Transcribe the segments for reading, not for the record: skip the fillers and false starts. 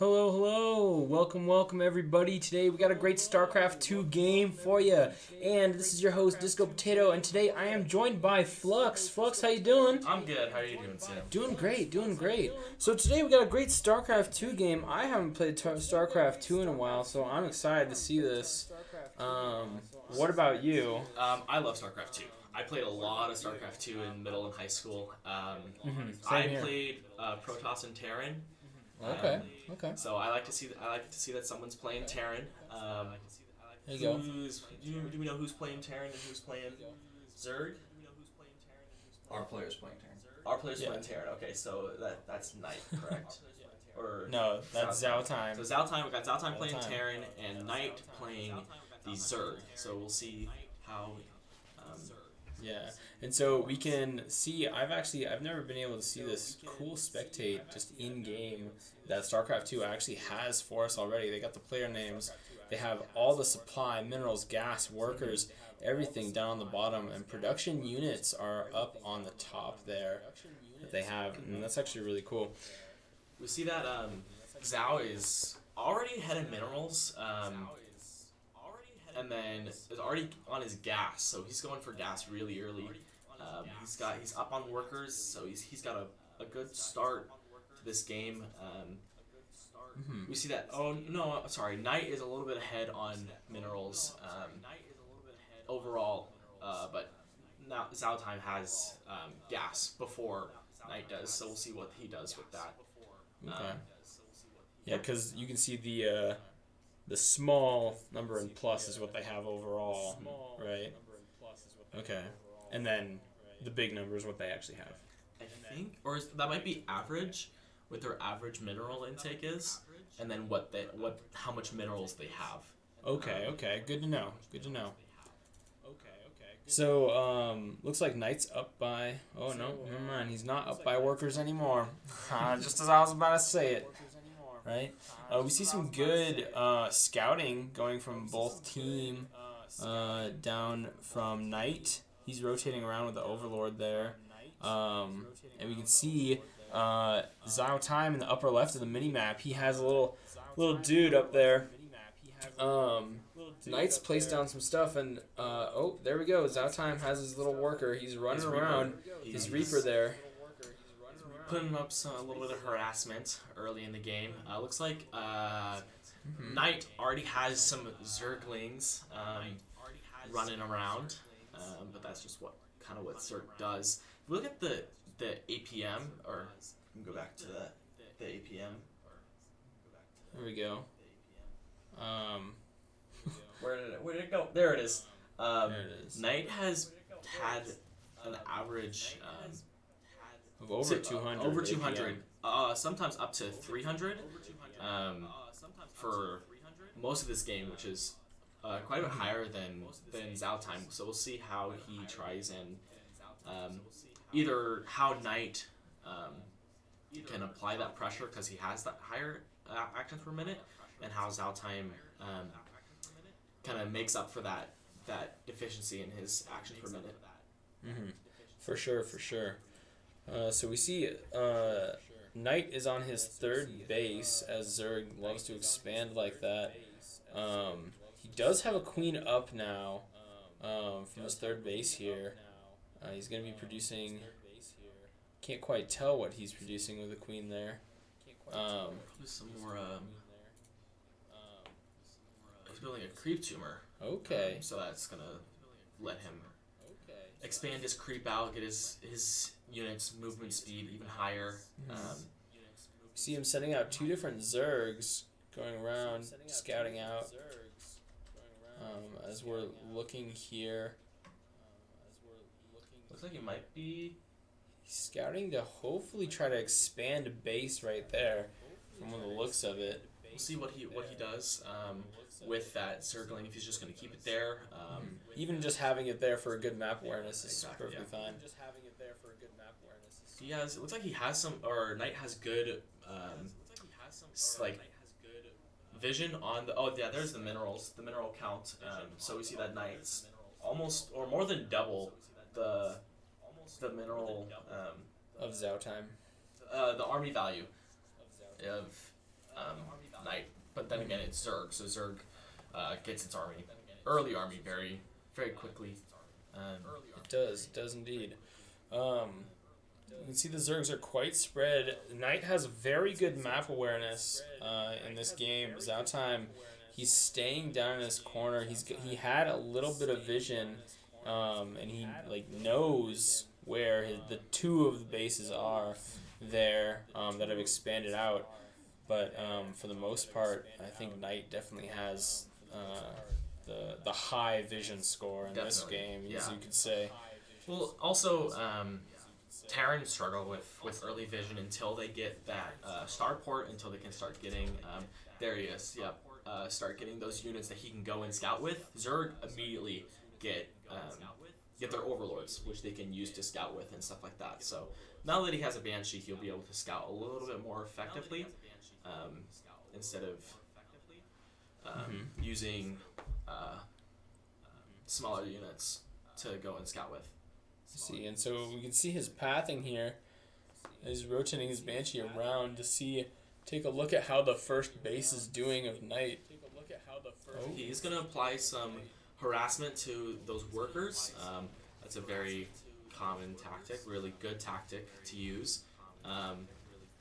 Hello, hello. Welcome everybody. Today we got a great Starcraft 2 game for you. And this is your host Disco Potato, and today I am joined by Flux. Flux, how you doing? I'm good. How are you doing, Sam? Doing great, doing great. So today we got a great StarCraft 2 game. I haven't played StarCraft 2 in a while, so I'm excited to see this. What about you? I love StarCraft 2. I played a lot of StarCraft 2 in middle and high school. Same I here. played Protoss and Terran. Okay, okay. So I like to see that someone's playing Terran. There you go. Do we know who's playing Terran and who's playing Zerg? Our player's playing Terran. Our player's playing Terran. Okay, so that's Knight, correct? Or No, that's Zhao Time. So Zhao Time, we got Zhao Time playing Terran and Knight playing the Zerg. So we'll see how. Yeah, and so we can see. I've never been able to see this cool spectate just in game that StarCraft 2 actually has for us already. They got the player names. They have all the supply, minerals, gas, workers, everything down on the bottom, and production units are up on the top there that they have, and that's actually really cool. We see that Zhao is already ahead in minerals, and then is already on his gas, so he's going for gas really early. He's up on workers, so he's got a good start to this game. We see that. Oh no, sorry, Knight is a little bit ahead on minerals overall, but now Zhao Time has gas before Knight does, so we'll see what he does with that. Okay. Yeah, because you can see the small number in plus is what they have overall, right? Okay. And then the big number is what they actually have. I think, that might be average, what their average mineral intake is, and then how much minerals they have. Okay. Good to know. So, looks like Knight's up by... Oh, no, never mind. He's not up by workers anymore. Just as I was about to say it. Right? We see some good scouting going from both team down from Knight. He's rotating around with the Overlord there. And we can see Zhao Time in the upper left of the mini-map. He has a little dude up there. Knight's placed down some stuff, and oh, there we go. Zhao Time has his little worker. He's running around. His Reaper there. Putting up a little bit of harassment early in the game. Looks like Knight already has some Zerglings running around, but that's just what Zerg does. If we look at the APM, or we can go back to the APM. There we go. Where did it go? There it is. There it is. Knight has had an average Of over 200. over 200, sometimes up to 300 for most of this game, which is quite a bit higher than Zhao Time. So we'll see how he tries and either how Knight can apply that pressure because he has that higher actions per minute, and how Zhao Time kind of makes up for that efficiency in his actions per minute. For sure. So we see Knight is on his third base, as Zerg loves to expand like that. He does have a queen up now from his third base here. He's going to be producing... Can't quite tell what he's producing with the queen there. Probably some more... he's building a creep tumor. Okay. So that's going to let him expand his creep out, get his units' movement speed even higher. See him sending out two different Zergs going around, scouting out. As we're looking here, Looks like he might be scouting to hopefully try to expand a base right there from the looks of it. We'll see what he does with that Zergling, if he's just going to keep it there. Even just having it there for a good map awareness is Exactly, perfectly fine. It looks like he has some, or Knight has good, like, vision on the, there's the minerals, the mineral count. So we see that Knight's almost, or more than double the mineral, Of Zhao Time. the army value of Knight. But then again, it's Zerg, so Zerg gets its early army very, very quickly. It does indeed. You can see the Zergs are quite spread. Knight has very good map awareness in this game. Zaltime, he's staying down in his corner. He had a little bit of vision, and he knows where the two of the bases are there that have expanded out. But for the most part, I think Knight definitely has the high vision score in this game, as you could say. Well, also, Terrans struggle with early vision until they get that starport, until they can start getting, there he is, yep, start getting those units that he can go and scout with. Zerg immediately get their overlords, which they can use to scout with and stuff like that. So now that he has a Banshee, he'll be able to scout a little bit more effectively, instead of using smaller units to go and scout with. See, and so we can see his pathing here. He's rotating his Banshee around to take a look at how the first base is doing of Knight. He's going to apply some harassment to those workers. That's a very common tactic, really good tactic to use.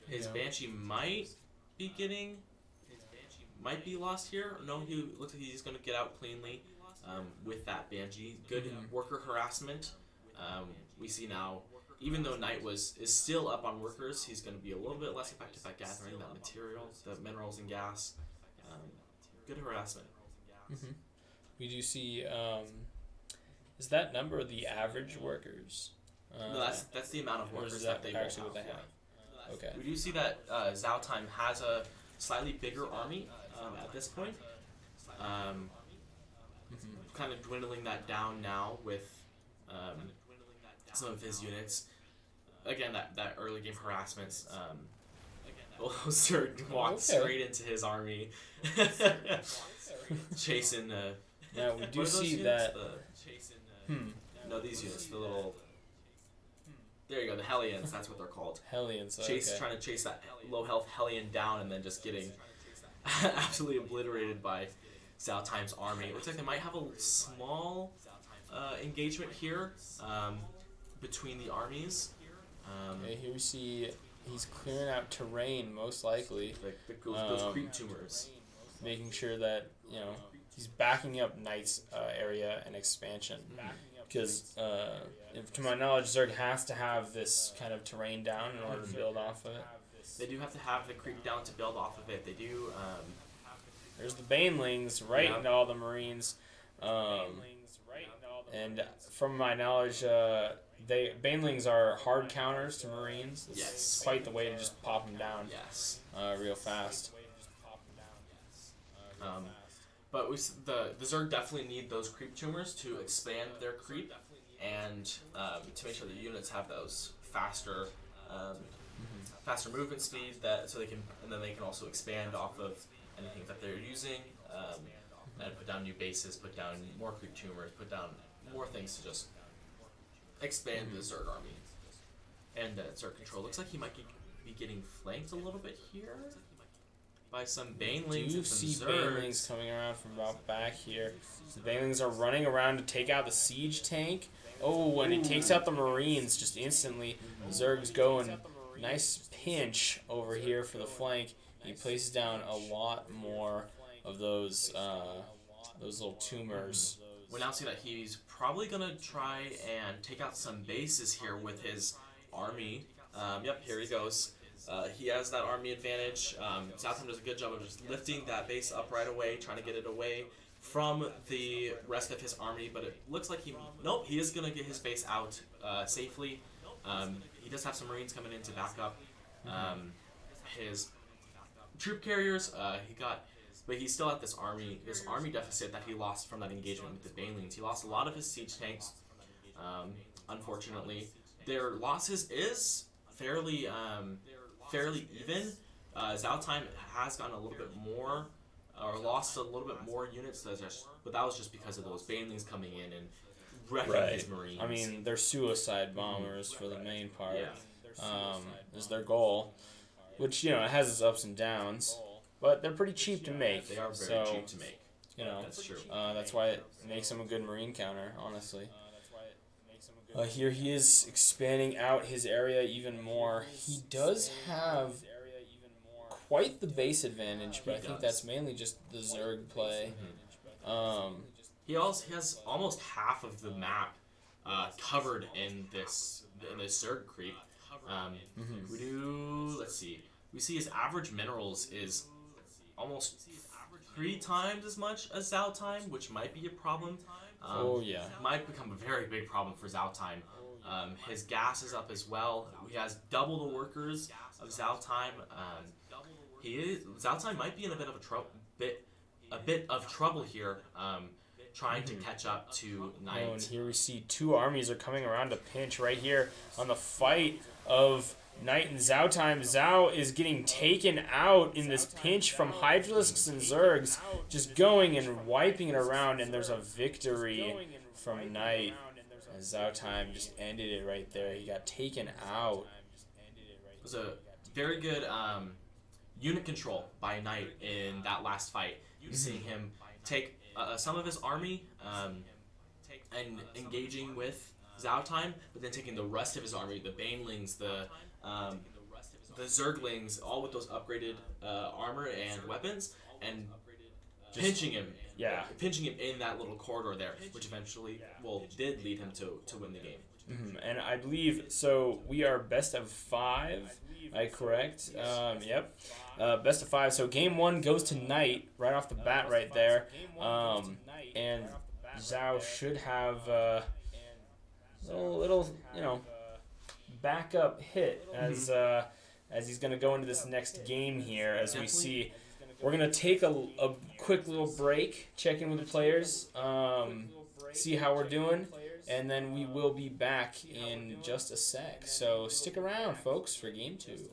His Banshee might be lost here. No, he looks like he's going to get out cleanly with that Banshee. Good worker harassment. We see now, even though Knight is still up on workers, he's going to be a little bit less effective at gathering that material, the minerals and gas. Good harassment. We do see, is that number the average workers? No, that's the amount of workers that they actually will what they have. Okay. We do see that Zaltime has a slightly bigger army at this point. Kind of dwindling that down now with some of his units. Again, that early game harassments. Zerg walked straight into his army, chasing. Now we do see that. No, these units, the little. There you go, the Hellions. That's what they're called. Hellions. Trying to chase that low health Hellion down, and then just getting absolutely obliterated by Zaltime's army. It looks like they might have a small engagement here between the armies. Okay, here we see he's clearing out terrain, most likely. Those creep tumors. Making sure that, he's backing up Knight's area and expansion. Because, to my knowledge, Zerg has to have this kind of terrain down in order to build off of it. They do have to have the creep down to build off of it. They do. There's the Banelings right into all the Marines. And from my knowledge, Banelings are hard counters to Marines. It's quite the way to just pop them down. Real fast. But the Zerg definitely need those creep tumors to expand their creep and to make sure the units have those faster movement speed and then they can also expand off of anything that they're using and put down new bases, put down more creep tumors, put down more things to just expand the Zerg army. And Zerg control looks like he might be getting flanked a little bit here by some Banelings and some see Zergs. Banelings coming around from about back here. The Banelings are running around to take out the siege tank. Oh, and he takes out the Marines just instantly. Zerg's going nice pinch over here for the flank. He places down a lot more of those little tumors. We now see that he's probably going to try and take out some bases here with his army. Yep, here he goes. He has that army advantage. Zaltime does a good job of just lifting that base up right away, trying to get it away from the rest of his army, but it looks like he is going to get his base out safely. He does have some Marines coming in to back up his troop carriers. But he's still at this army deficit that he lost from that engagement with the Banelings. He lost a lot of his siege tanks, unfortunately. Their losses is fairly even. Zaltime has gotten a little bit more, or lost a little bit more units, but that was just because of those Banelings coming in and wrecking his Marines. I mean, they're suicide bombers for the main part. Is their goal, which it has its ups and downs. but they're pretty cheap to make. They are very so, cheap to make. You know, That's true. that's why it makes him a good marine counter, honestly. Here he is expanding out his area even more. He does have quite the base advantage, but I think that's mainly just the Zerg play. He also has almost half of the map covered in this Zerg creep. We do. Let's see. We see his average minerals is almost 3 times as much as Zao Time, which might be a problem. Might become a very big problem for Zao Time. His gas is up as well. He has double the workers of Zao Time. Zao Time might be in a bit of trouble here, trying to catch up to Knight. And here we see 2 armies are coming around to pinch right here on the fight of Knight and Zao Time. Zao is getting taken out in this pinch from Hydralisks and Zergs, just going and wiping it around, and there's a victory from Knight. And Zao Time just ended it right there. He got taken out. It was a very good unit control by Knight in that last fight. You seeing him take some of his army and engaging with Zao Time, but then taking the rest of his army, the Banelings, the Zerglings, all with those upgraded armor and weapons, and pinching him in that little corridor there, which eventually did lead him to win the game. And I believe, so we are best of 5, correct? Yep. Best of 5. So game 1 goes to Knight right off the bat right there. And Zao should have a little, backup hit as he's going to go into this next game here. As we see, we're going to take a quick little break, check in with the players, see how we're doing, and then we will be back in just a sec. So stick around, folks, for game 2.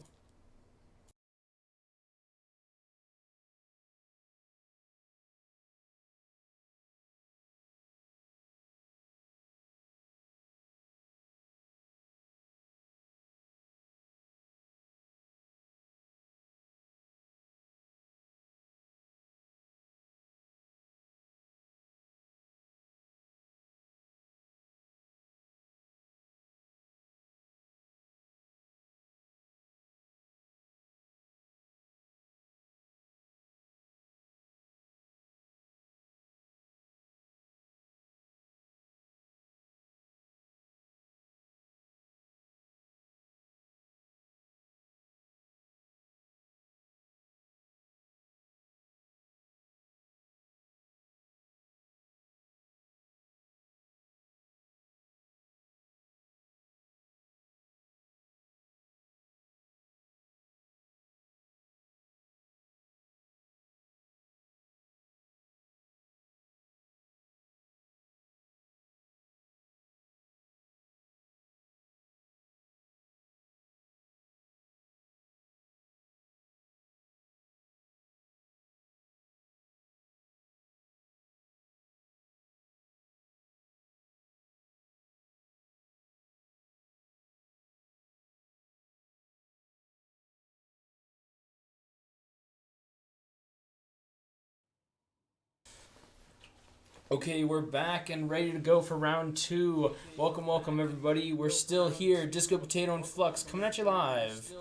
Okay, we're back and ready to go for round 2. Welcome, everybody. We're still here. Disco Potato and Flux coming at you live.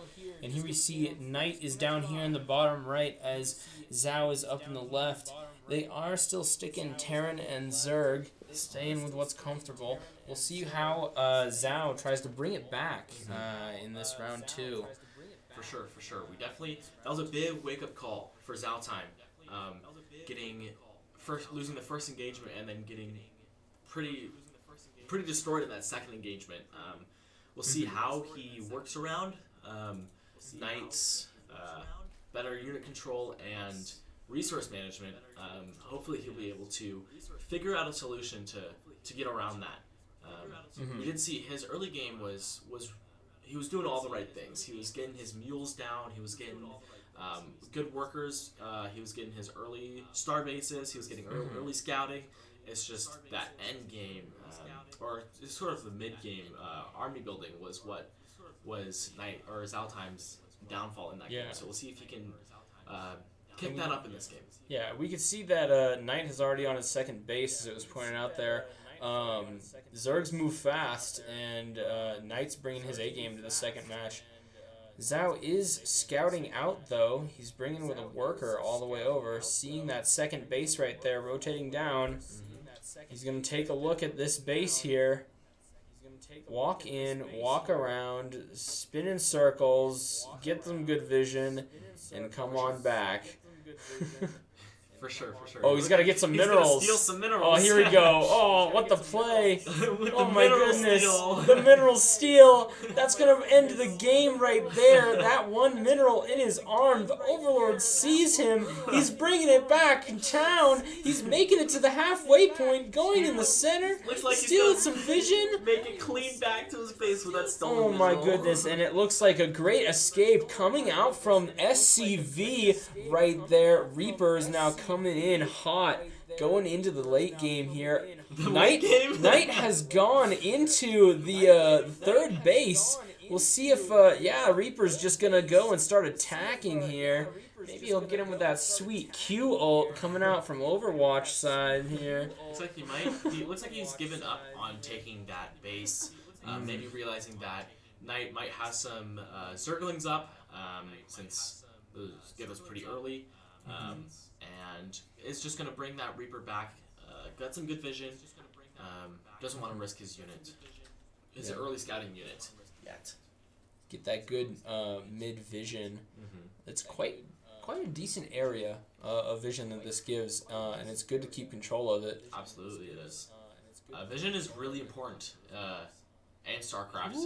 And here we see Knight is down here in the bottom right as Zao is up in the left. They are still sticking Terran and Zerg, staying with what's comfortable. We'll see how Zao tries to bring it back in this round 2. For sure. That was a big wake-up call for Zao Time. Losing the first engagement and then getting pretty destroyed in that second engagement. We'll see how he works around Knight's better unit control and resource management. Hopefully he'll be able to figure out a solution to get around that. We did see his early game he was doing all the right things. He was getting his mules down. He was getting good workers. He was getting his early star bases. He was getting early scouting. It's just that end game, or sort of the mid game army building was what was Knight or Zao Time's downfall in that game. So we'll see if he can pick that up in this game. Yeah, we could see that Knight is already on his second base, as it was pointed out there. Zergs move fast, and Knight's bringing his A game to the second match. Zhao is scouting out, though. He's bringing with a worker all the way over, seeing that second base right there, rotating down. He's going to take a look at this base here. Walk in, walk around, spin in circles, get some good vision, and come on back. For sure. Oh, he's got to get some minerals. He's gonna steal some minerals. Oh, here we go. Oh, what the play. Oh, my goodness. Steal. The mineral steal. That's going to end the game right there. That one mineral in his arm. The Overlord sees him. He's bringing it back in town. He's making it to the halfway point, going in the center. Looks like stealing he's some vision. Make it clean back to his base with that stolen Oh my mineral. goodness, and it looks like a great escape coming out from SCV right there. Reaper is now coming in hot, going into the late game here. Knight has gone into the third base. We'll see if, Reaper's just going to go and start attacking here. Maybe he'll get him with that sweet Q ult coming out from Overwatch side here. Looks like looks like he's given up on taking that base. Maybe realizing that Knight might have some Zerglings up, since it was pretty early. And it's just going to bring that Reaper back. Got some good vision. Doesn't want to risk his unit. His early scouting unit yet. Get that good mid vision. It's quite a decent area of vision that this gives, and it's good to keep control of it. Absolutely, it is. Vision is really important in StarCraft.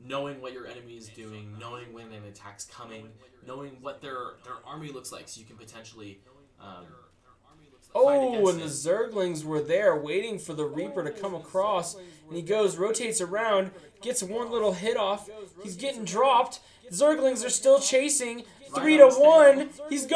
Knowing what your enemy is doing, knowing when an attack's coming, knowing what their army looks like, so you can potentially oh, and the Zerglings were there waiting for the Reaper to come across, and he goes, rotates around, gets one little hit off, he's getting dropped, Zerglings are still chasing, 3-1, he's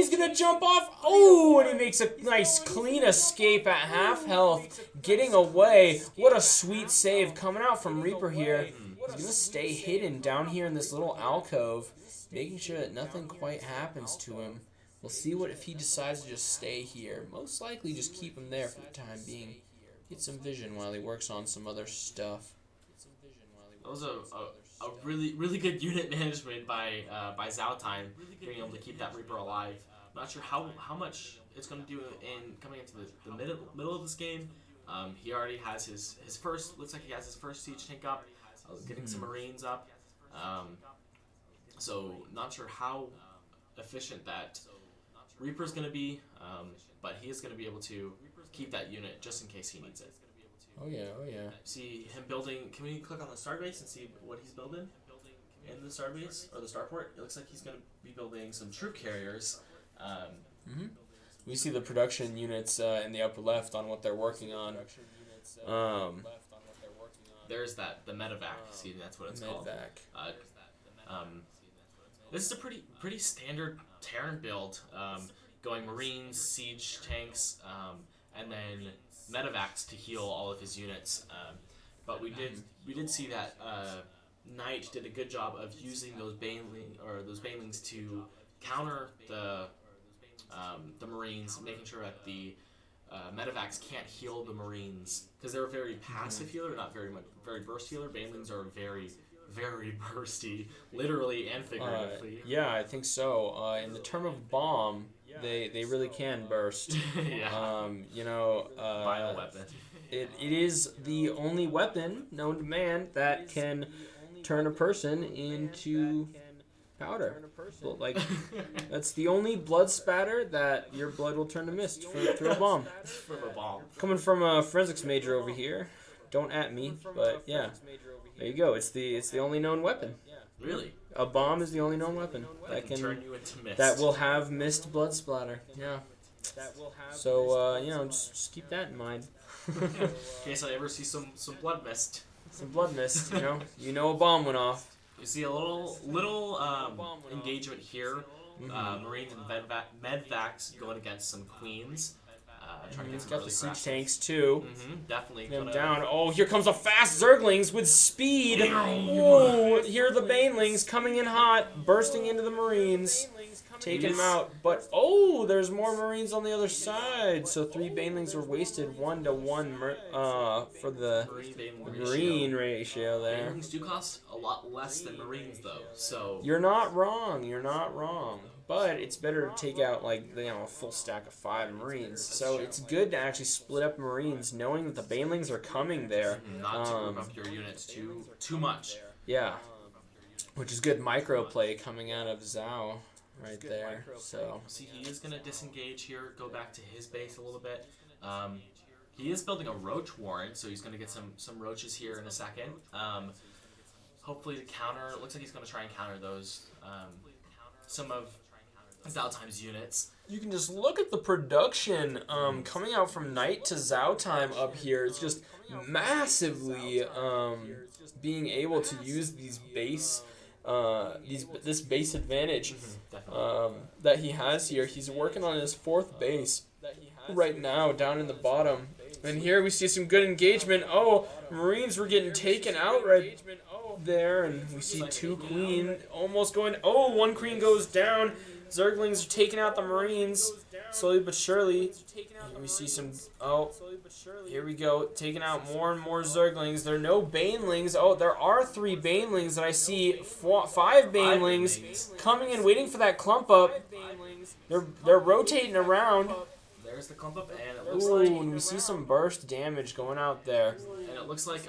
gonna jump off, oh, and he makes a nice clean escape at half health, getting away. What a sweet save coming out from Reaper here. He's gonna stay hidden down here in this little alcove, making sure that nothing quite happens to him. We'll see if he decides to just stay here. Most likely just keep him there for the time being. Get some vision while he works on some other stuff. That was a really good unit management by Zhao Time, being able to keep that Reaper alive. Not sure how much it's going to do in coming into the middle of this game. He already has his first. Looks like he has his first siege tank up. Getting some Marines up. So not sure how efficient that Reaper's going to be, but he is going to be able to keep that unit just in case he needs it. Oh yeah. See him building. Can we click on the starbase and see what he's building in the starbase or the starport? It looks like he's going to be building some troop carriers. We see the production units in the upper left on what they're working on. There's the medevac. See, that's what it's called. This is a pretty standard Terran build. Going Marines, siege tanks, and then medevacs to heal all of his units. But we did see that Knight did a good job of using those banelings to counter the Marines, making sure that the medevacs can't heal the Marines because they're a very passive healer, not very burst healer. Banelings are very bursty, literally and figuratively. Yeah, I think so. In the term of bomb, they really can burst. Yeah. Final weapon. It is the only weapon known to man that can turn a person into powder. Like, that's the only blood spatter that your blood will turn to mist through a bomb. From a bomb. Coming from a forensics major over here. Don't at me, but yeah. There you go. It's the only known weapon. Really? A bomb is the only known weapon that can turn you into mist. That will have mist blood splatter. Yeah. So just keep that in mind. In case I ever see some blood mist. Some blood mist. You know a bomb went off. You see a little engagement here. Marines and medvacs going against some queens. Trying to get some got the siege crashes. tanks too. Definitely. Get them down. Oh, here comes a fast Zerglings with speed. Oh, here are the Banelings coming in hot, bursting into the Marines. taking him out. But, oh, there's more Marines on the other side. So 3 Banelings were wasted 1-to-1 for the Marine ratio there. Banelings do cost a lot less than Marines, though. So You're not wrong. You're not wrong. But it's better to take out, like, a full stack of 5 Marines. So it's good to actually split up Marines, knowing that the Banelings are coming there. Not to group up your units too much. Yeah. Which is good micro play coming out of Zhao right there. So see, he is going to disengage here, go back to his base a little bit. He is building a roach warren, so he's going to get some roaches here in a second. Hopefully to counter, it looks like he's going to try and counter those, some of Zhao Time's units. you can just look at the production coming out from night to Zhao time up here. It's just massively being able to use these base this base advantage that he has here. He's working on his 4th base right now down in the bottom. And here we see some good engagement. Oh, Marines were getting taken out right there. And we see 2 queen almost going. Oh, 1 queen goes down. Zerglings are taking out the Marines slowly but surely. Here we see some. Oh, here we go. Taking out more and more Zerglings. There are no Banelings. Oh, there are 3 Banelings that I see. 5 Banelings coming in, waiting for that clump up. They're rotating around. There's the clump up, and it looks and we see some burst damage going out there. And it looks like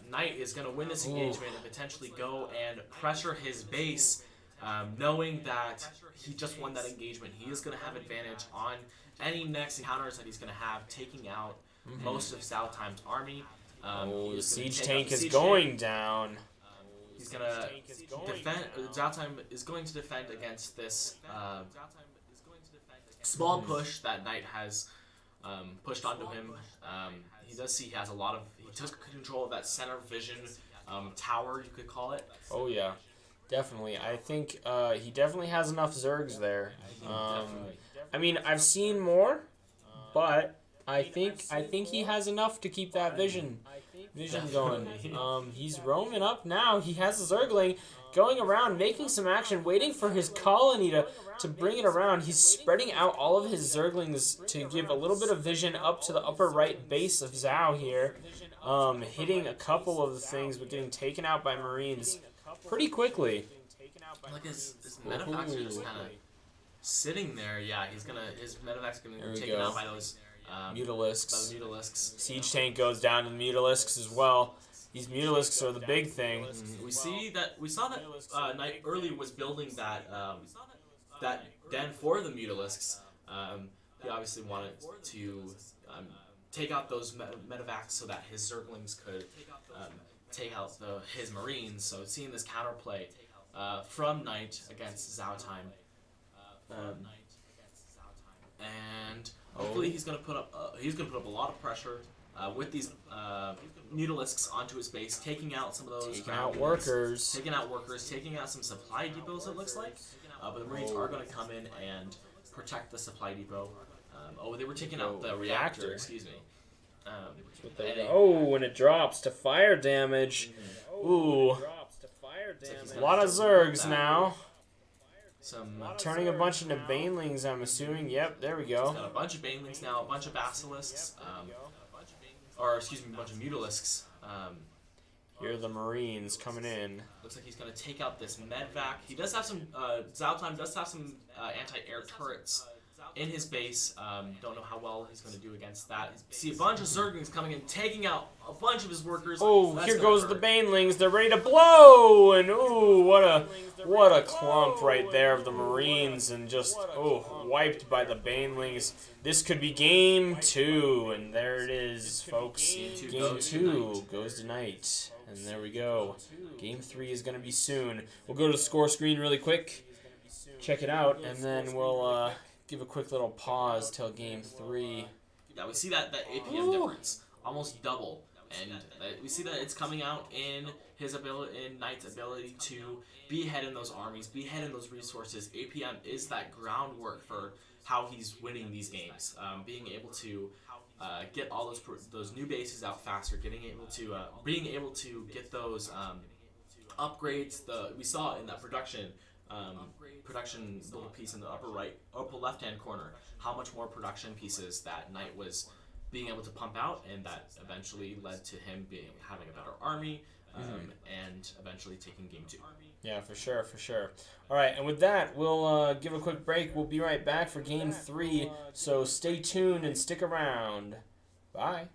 Knight is going to win this engagement and potentially go and pressure his base, knowing that he just won that engagement. He is going to have advantage on any next encounters that he's going to have, taking out most of Zhao Time's army. The siege tank is going down. He's going to defend. Zhao Time is going to defend against this small push that Knight has pushed onto him. He does see he has a lot of. He took control of that center vision tower, you could call it. Oh yeah, definitely. I think he definitely has enough Zergs there. I mean, I've seen more, but I think he has enough to keep that vision going. He's roaming up now. He has a Zergling going around, making some action, waiting for his colony to bring it around. He's spreading out all of his Zerglings to give a little bit of vision up to the upper right base of Zhao here. Hitting a couple of the things, but getting taken out by Marines pretty quickly. Like his medevac's just kind of sitting there. Yeah, his medevac's gonna be taken out by those Mutalisks. Siege tank goes down to the Mutalisks as well. These Mutalisks are the big thing. We saw that Knight early was building that den for the Mutalisks. He obviously wanted to take out those medevacs so that his Zerglings could take out his Marines. So seeing this counterplay from Knight against Zhao Time, and hopefully he's gonna put up a lot of pressure with these Mutalisks onto his base, taking out some of those taking out workers, taking out some supply depots. It looks like, but the Marines are going to come in and protect the supply depot. They were taking out the reactor. Excuse me. When it drops to fire damage. Ooh. A lot of Zergs now. Turning a bunch into Banelings, I'm assuming. Yep, there we go. He's got a bunch of Banelings now, a bunch of Basilisks, a bunch of Mutalisks. Here are the Marines coming in. Looks like he's going to take out this medvac. He does have some, Zhao Time does have some anti-air turrets in his base. Don't know how well he's going to do against that. You see a bunch of Zerglings coming in, taking out a bunch of his workers. Oh, here goes the Banelings. They're ready to blow, and ooh, what a clump right there of the Marines, and just wiped by the Banelings. This could be game 2, and there it is, folks. Game 2 goes to Knight, and there we go. Game 3 is going to be soon. We'll go to the score screen really quick, check it out, and then we'll give a quick little pause till game 3. Yeah, we see that APM difference almost double, and we see that it's coming out in Knight's ability to be ahead in those armies, be ahead in those resources. APM is that groundwork for how he's winning these games, being able to get all those new bases out faster, being able to get those upgrades. We saw in that production production little piece in the upper left-hand corner, how much more production pieces that Knight was being able to pump out, and that eventually led to him having a better army, and eventually taking game 2. Yeah, for sure, for sure. All right, and with that, we'll give a quick break. We'll be right back for game 3, so stay tuned and stick around. Bye.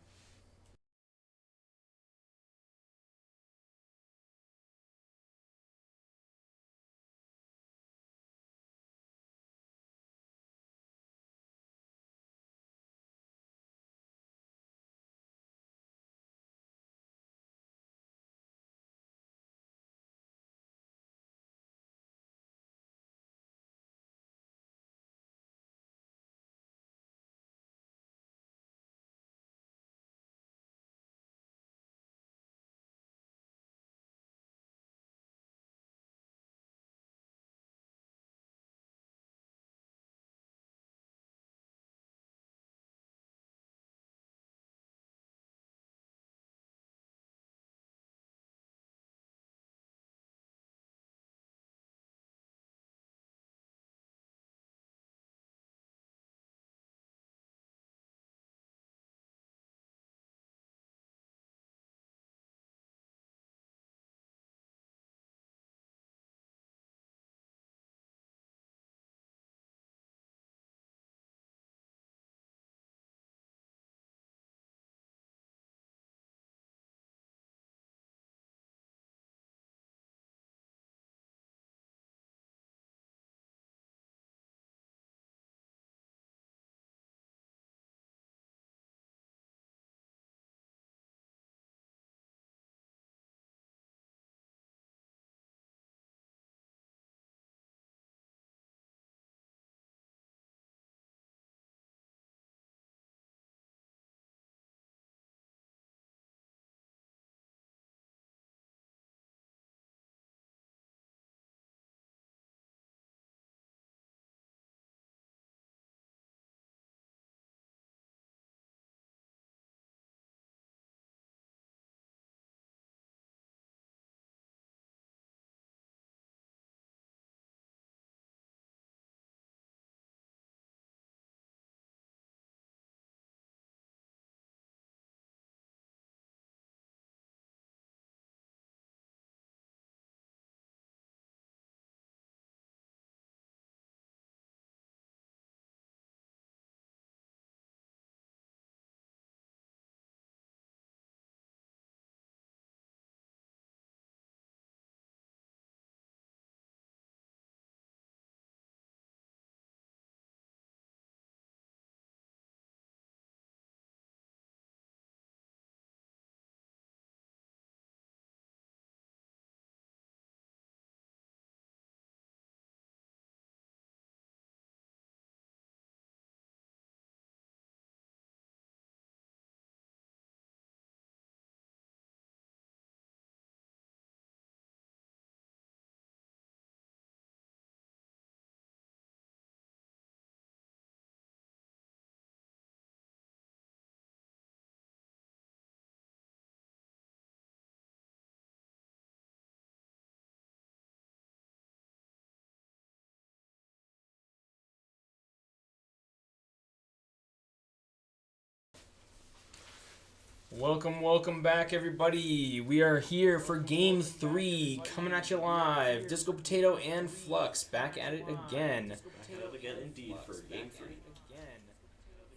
Welcome back, everybody. We are here for Game 3, coming at you live. Disco Potato and Flux back at it again. Back at it again, indeed, for game 3.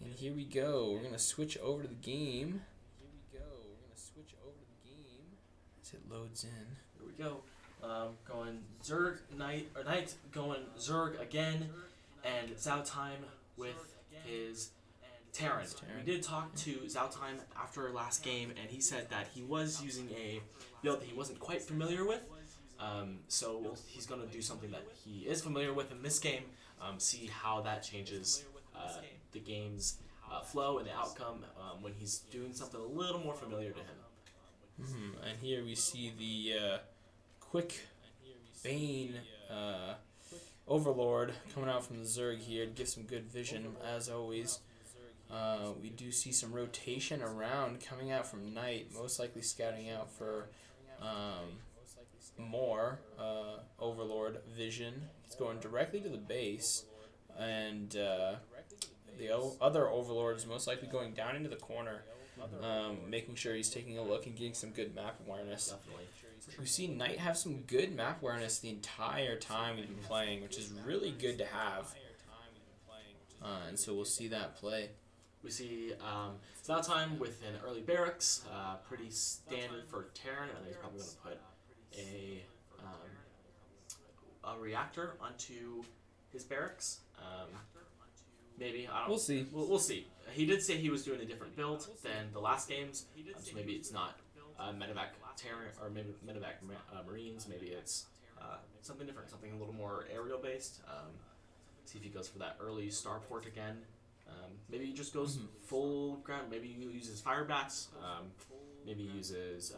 And here we go. We're going to switch over to the game. As it loads in. Here we go. Going Zerg Knight going Zerg again, and Zhao Time with his Terran. We did talk to Zhao Time after our last game, and he said that he was using a build that he wasn't quite familiar with. So he's going to do something that he is familiar with in this game, see how that changes the game's flow and the outcome when he's doing something a little more familiar to him. And here we see the quick Bane Overlord coming out from the Zerg here to give some good vision, as always. We do see some rotation around coming out from Knight, most likely scouting out for more Overlord. Overlord vision. He's going directly to the base, and the other Overlord is most likely going down into the corner, making sure he's taking a look and getting some good map awareness. Definitely. We've seen Knight have some good map awareness the entire time we've been playing, which is really good to have. And so we'll see that play. We see Valtime with an early barracks, pretty standard for Terran, and he's probably going to put a reactor onto his barracks. Maybe, I don't know. We'll see. We'll see. He did say he was doing a different build than the last games, so maybe it's not medevac Terran or maybe medevac Marines. Maybe it's something different, something a little more aerial based. See if he goes for that early starport again. Maybe he just goes full ground. Maybe he uses firebats. Maybe he uses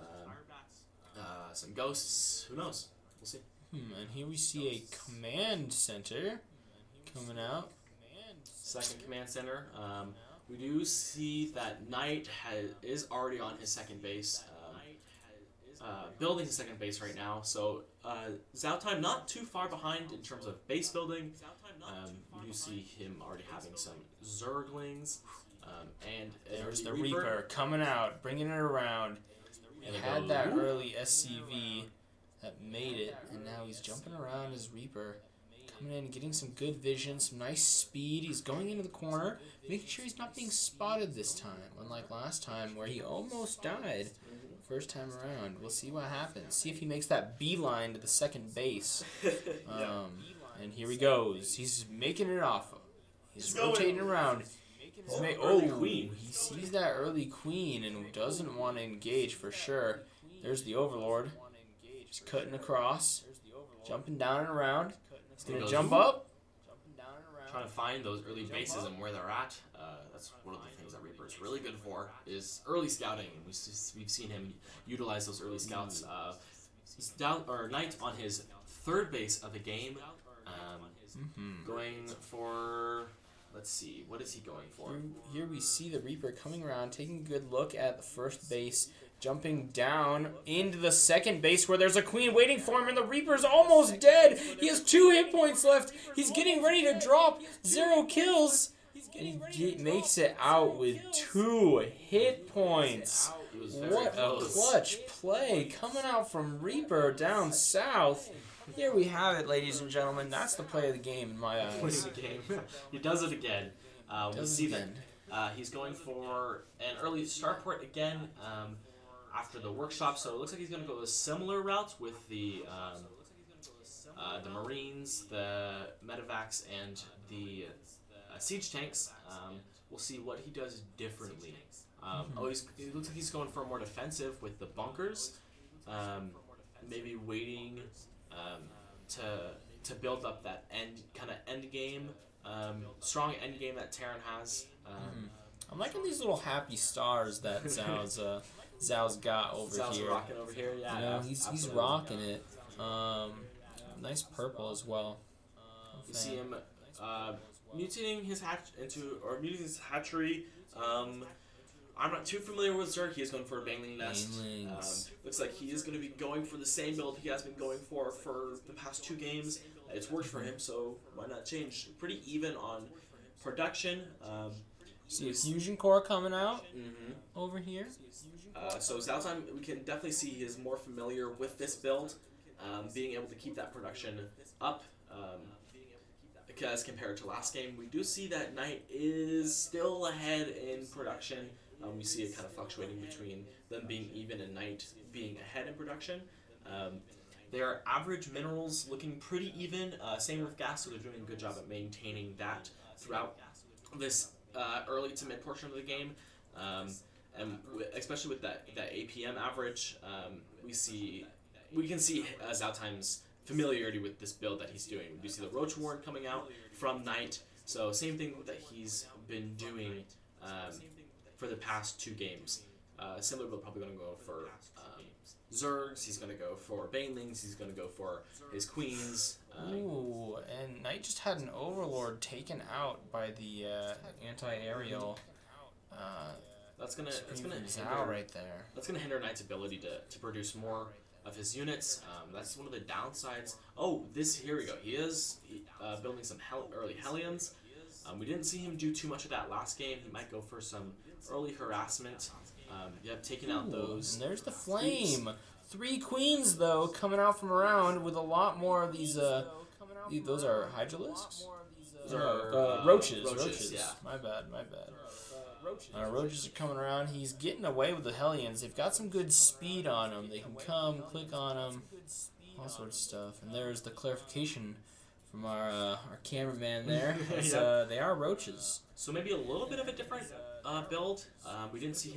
some ghosts. Who knows? We'll see. And here we see a command center coming out. Second command center. We do see that Knight is already on his second base. Building his second base right now. So Valtime not too far behind in terms of base building. You do see him already having some Zerglings. And there's the Reaper coming out, bringing it around. He had that early SCV that made it, and now he's jumping around as Reaper. Coming in, getting some good vision, some nice speed. He's going into the corner, making sure he's not being spotted this time, unlike last time where he almost died first time around. We'll see what happens. See if he makes that beeline to the second base. And here he goes. He's making it off. He's rotating around. Queen. He sees that early queen and doesn't want to engage for sure. There's the Overlord. Just cutting across, jumping down and around. He's going to jump up. Trying to find those early bases and where they're at. That's one of the things that Reaper's really good for, is early scouting. We've seen him utilize those early scouts. Knight on his third base of the game. Going for... Let's see, what is he going for? Here we see the Reaper coming around, taking a good look at the first base, jumping down into the second base where there's a queen waiting for him, and the Reaper's almost dead. He has 2 hit points left. He's getting ready to drop 0 kills. And he makes it out with 2 hit points. What a clutch play coming out from Reaper down south. Here we have it, ladies and gentlemen. That's the play of the game in my eyes. He does it again. We'll see then. He's going for an early starport again after the workshop. So it looks like he's going to go a similar route with the Marines, the medevacs, and the siege tanks. We'll see what he does differently. It looks like he's going for a more defensive with the bunkers. Maybe waiting to build up that end game, strong end game that Terran has. I'm liking these little happy stars that Zhao's got over Zhao's here. rocking over here, yeah. You know, he's rocking it. Nice purple as well. You see him mutating his muting his hatchery. I'm not too familiar with Zerg. He is going for a Baneling Nest. Looks like he is going to be going for the same build he has been going for the past 2 games. It's worked for him, so why not change? Pretty even on production. See a fusion core coming out over here. So Valtime, we can definitely see he is more familiar with this build, being able to keep that production up. As compared to last game, we do see that Knight is still ahead in production. We see it kind of fluctuating between them being even and Knight being ahead in production. Their average minerals looking pretty even. Same with gas, so they're doing a good job at maintaining that throughout this early to mid portion of the game. And especially with that APM average, we can see Valtime's familiarity with this build that he's doing. We do see the Roach Warren coming out from Knight, so same thing that he's been doing for the past 2 games. Similar build, probably going to go for Zergs, he's going to go for Banelings, he's going to go for his Queens. Ooh, and Knight just had an Overlord taken out by the anti-aerial. That's gonna hinder right there. That's gonna hinder Knight's ability to produce more of his units. That's one of the downsides. Oh, here we go. He is building some early Hellions. We didn't see him do too much of that last game. He might go for some early harassment. Taking out those. And there's the flame. 3 queens, though, coming out from around with a lot more of these. Those are hydralisks? Those are roaches. Yeah. My bad. Roaches are coming around. He's getting away with the Hellions. They've got some good speed on them. They can come, click on them, all sorts of stuff. And there's the clarification from our cameraman there. They are roaches. So maybe a little bit of a different build. We didn't see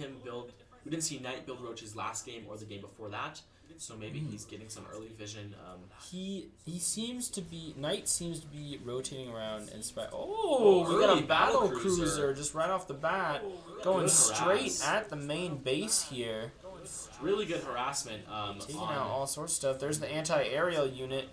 Knight build roaches last game or the game before that. So maybe he's getting some early vision. Knight seems to be rotating around and we got a battle cruiser just right off the bat, going straight at the main base here. Really good harassment. Taking out all sorts of stuff. There's the anti-aerial unit.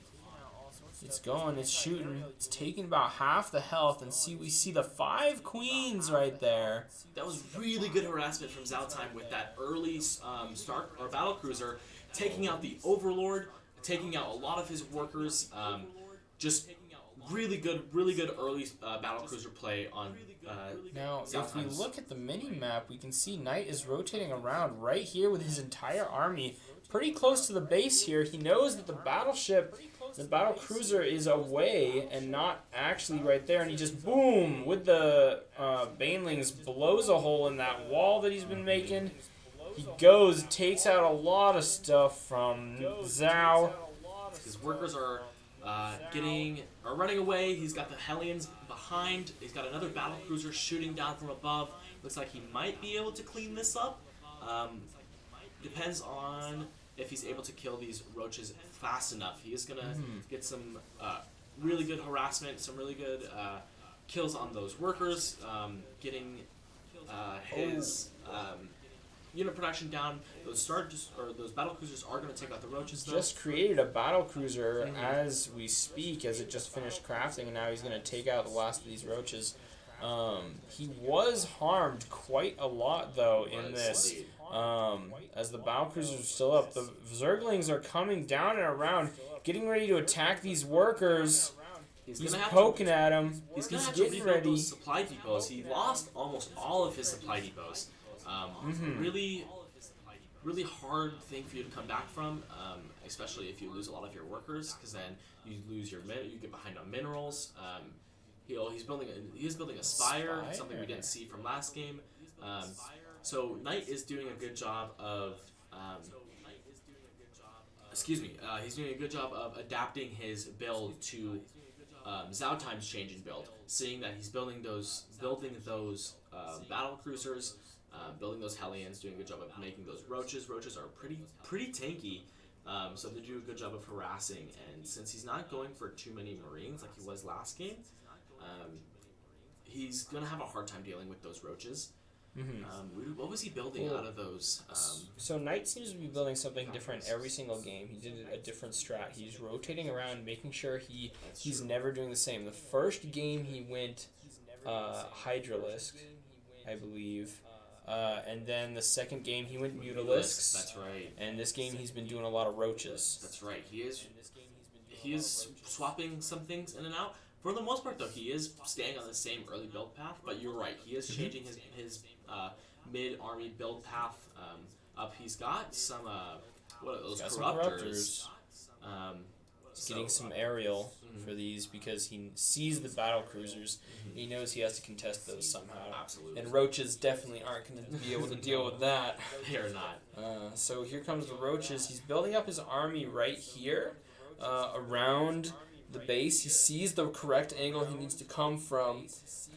It's going, it's shooting, it's taking about half the health, and we see the 5 queens right there. That was really good harassment from Zaltime with that early battle cruiser, taking out the Overlord, taking out a lot of his workers. Just really good early battle cruiser play on. Now, if we look at the mini map, we can see Knight is rotating around right here with his entire army, pretty close to the base here. He knows that the battle cruiser is away and not actually right there, and he just, boom, with the Banelings, blows a hole in that wall that he's been making. He goes, takes out a lot of stuff from Zhao. His workers are running away. He's got the Hellions behind. He's got another battle cruiser shooting down from above. Looks like he might be able to clean this up. Depends on if he's able to kill these roaches fast enough. He is going to get some really good harassment, some really good kills on those workers, getting his unit production down. Those battle cruisers are going to take out the roaches, though. Just created a battle cruiser as we speak, as it just finished crafting, and now he's going to take out the last of these roaches. He was harmed quite a lot, though, in this. As the battle cruisers are still up, the Zerglings are coming down and around, getting ready to attack these workers. He's poking at them. He's going to have to rebuild those supply depots. He lost almost all of his supply depots. Really hard thing for you to come back from, especially if you lose a lot of your workers, because then you get behind on minerals. He's building a spire, something we didn't see from last game. So Knight is doing a good job of he's doing a good job of adapting his build to Zaltime's changing build, seeing that he's building those battle cruisers, building those Hellions, doing a good job of making those roaches. Roaches are pretty tanky, so they do a good job of harassing. And since he's not going for too many Marines like he was last game, he's gonna have a hard time dealing with those roaches. What was he building out of those? So Knight seems to be building something different every single game. He did a different strat. He's rotating around, making sure he's never doing the same. The first game he went Hydralisk, I believe. And then the second game he went Mutalisks. That's right. And this game he's been doing a lot of roaches. That's right. He is swapping some things in and out. For the most part, though, he is staying on the same early build path. But you're right. He is changing his mid-army build path up. He's got some what are those corruptors? He's getting some aerial for these because he sees the battle cruisers. And he knows he has to contest those somehow. Absolutely. And roaches definitely aren't going to be able to deal with that. They are not. So here comes the roaches. He's building up his army right here around the base. He sees the correct angle he needs to come from.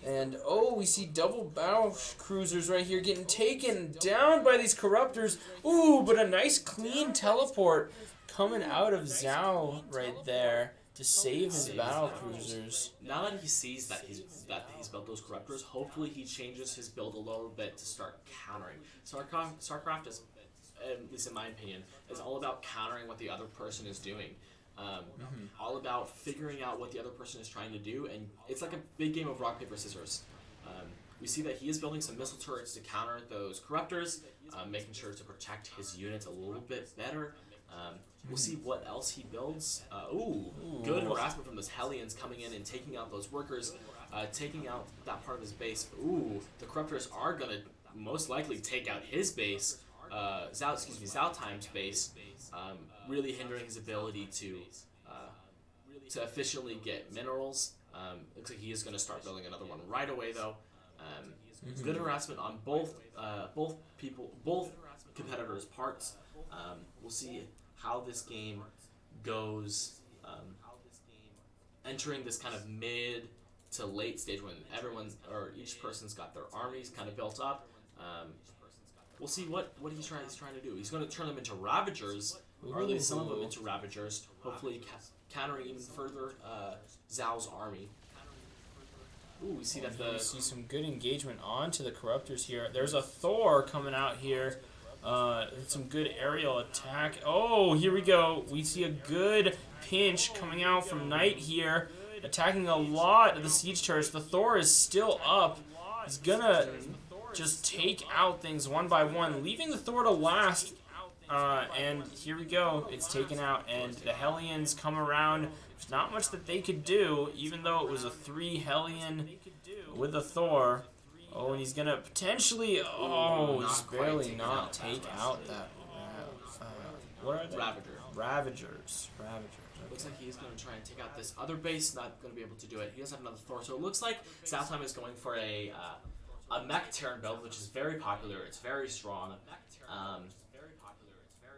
And, we see double battle cruisers right here getting taken down by these corruptors. Ooh, but a nice clean teleport coming out of Zhao right there to save his battle cruisers. Now that he sees that he's built those corruptors, hopefully he changes his build a little bit to start countering. Starcraft is, at least in my opinion, is all about countering what the other person is doing. All about figuring out what the other person is trying to do, and it's like a big game of rock, paper, scissors. We see that he is building some missile turrets to counter those corruptors, making sure to protect his units a little bit better. We'll see what else he builds. Good harassment from those Hellions coming in and taking out those workers, taking out that part of his base. The Corruptors are going to most likely take out his base, Zaltime's base, really hindering his ability to efficiently get minerals. Looks like he is going to start building another one right away, though. Good harassment on both competitors' parts. We'll see how this game goes, entering this kind of mid to late stage when each person's got their armies kind of built up. We'll see what he's trying to do. He's going to turn them into Ravagers, or at least some of them into Ravagers, hopefully countering even further Zhao's army. We see that we see some good engagement onto the Corruptors here. There's a Thor coming out here. Some good aerial attack. Oh, here we go. We see a good pinch coming out from Knight here, attacking a lot of the siege turrets. The Thor is still up. He's gonna just take out things one by one, leaving the Thor to last. And here we go. It's taken out, and the Hellions come around. There's not much that they could do, even though it was a 3 Hellion with a Thor. Oh, and he's gonna potentially, just barely not take out that. What are they? Ravagers. Okay. Looks like he's going to try and take out this other base. Not going to be able to do it. He does have another Thor, so it looks like Zaltime is going for a mech Terran build, which is very popular. It's very strong.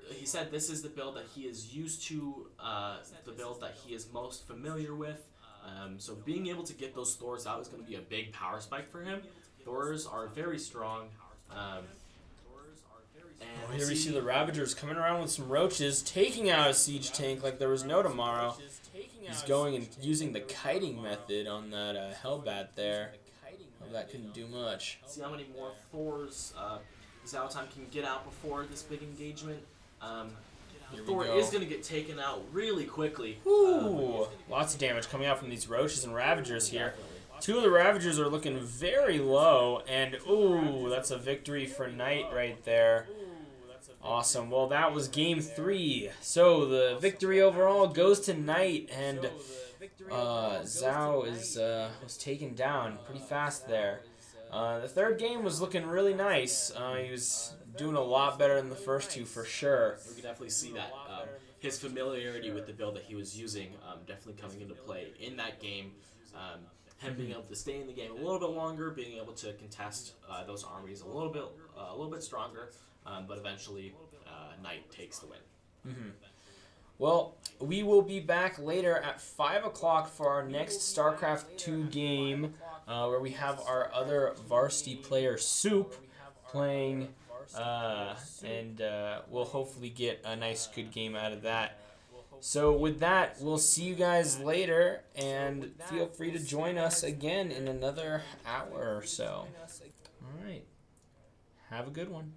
He said this is the build that he is used to, the build that he is most familiar with. So being able to get those Thors out is going to be a big power spike for him. Thors are very strong. Here we see the Ravagers coming around with some roaches, taking out a siege tank like there was no tomorrow. He's going and using the kiting method on that Hellbat there. That couldn't do much. See how many more Thors Zaltime can get out before this big engagement. Thor is going to get taken out really quickly. Lots of damage coming out from these roaches and Ravagers here. 2 of the Ravagers are looking very low, and that's a victory for Knight right there. Awesome. Well, that was game 3. So the victory overall goes to Knight, and Zhao was taken down pretty fast there. The third game was looking really nice. He was doing a lot better than the first 2 for sure. We can definitely see that his familiarity with the build that he was using definitely coming into play in that game. Him being able to stay in the game a little bit longer, being able to contest those armies a little bit stronger, but eventually Knight takes the win. Well, we will be back later at 5 o'clock for our next StarCraft 2 game, where we have our other Varsity player, Soup, playing, and we'll hopefully get a nice, good game out of that. So with that, we'll see you guys later, and feel free to join us again in another hour or so. All right. Have a good one.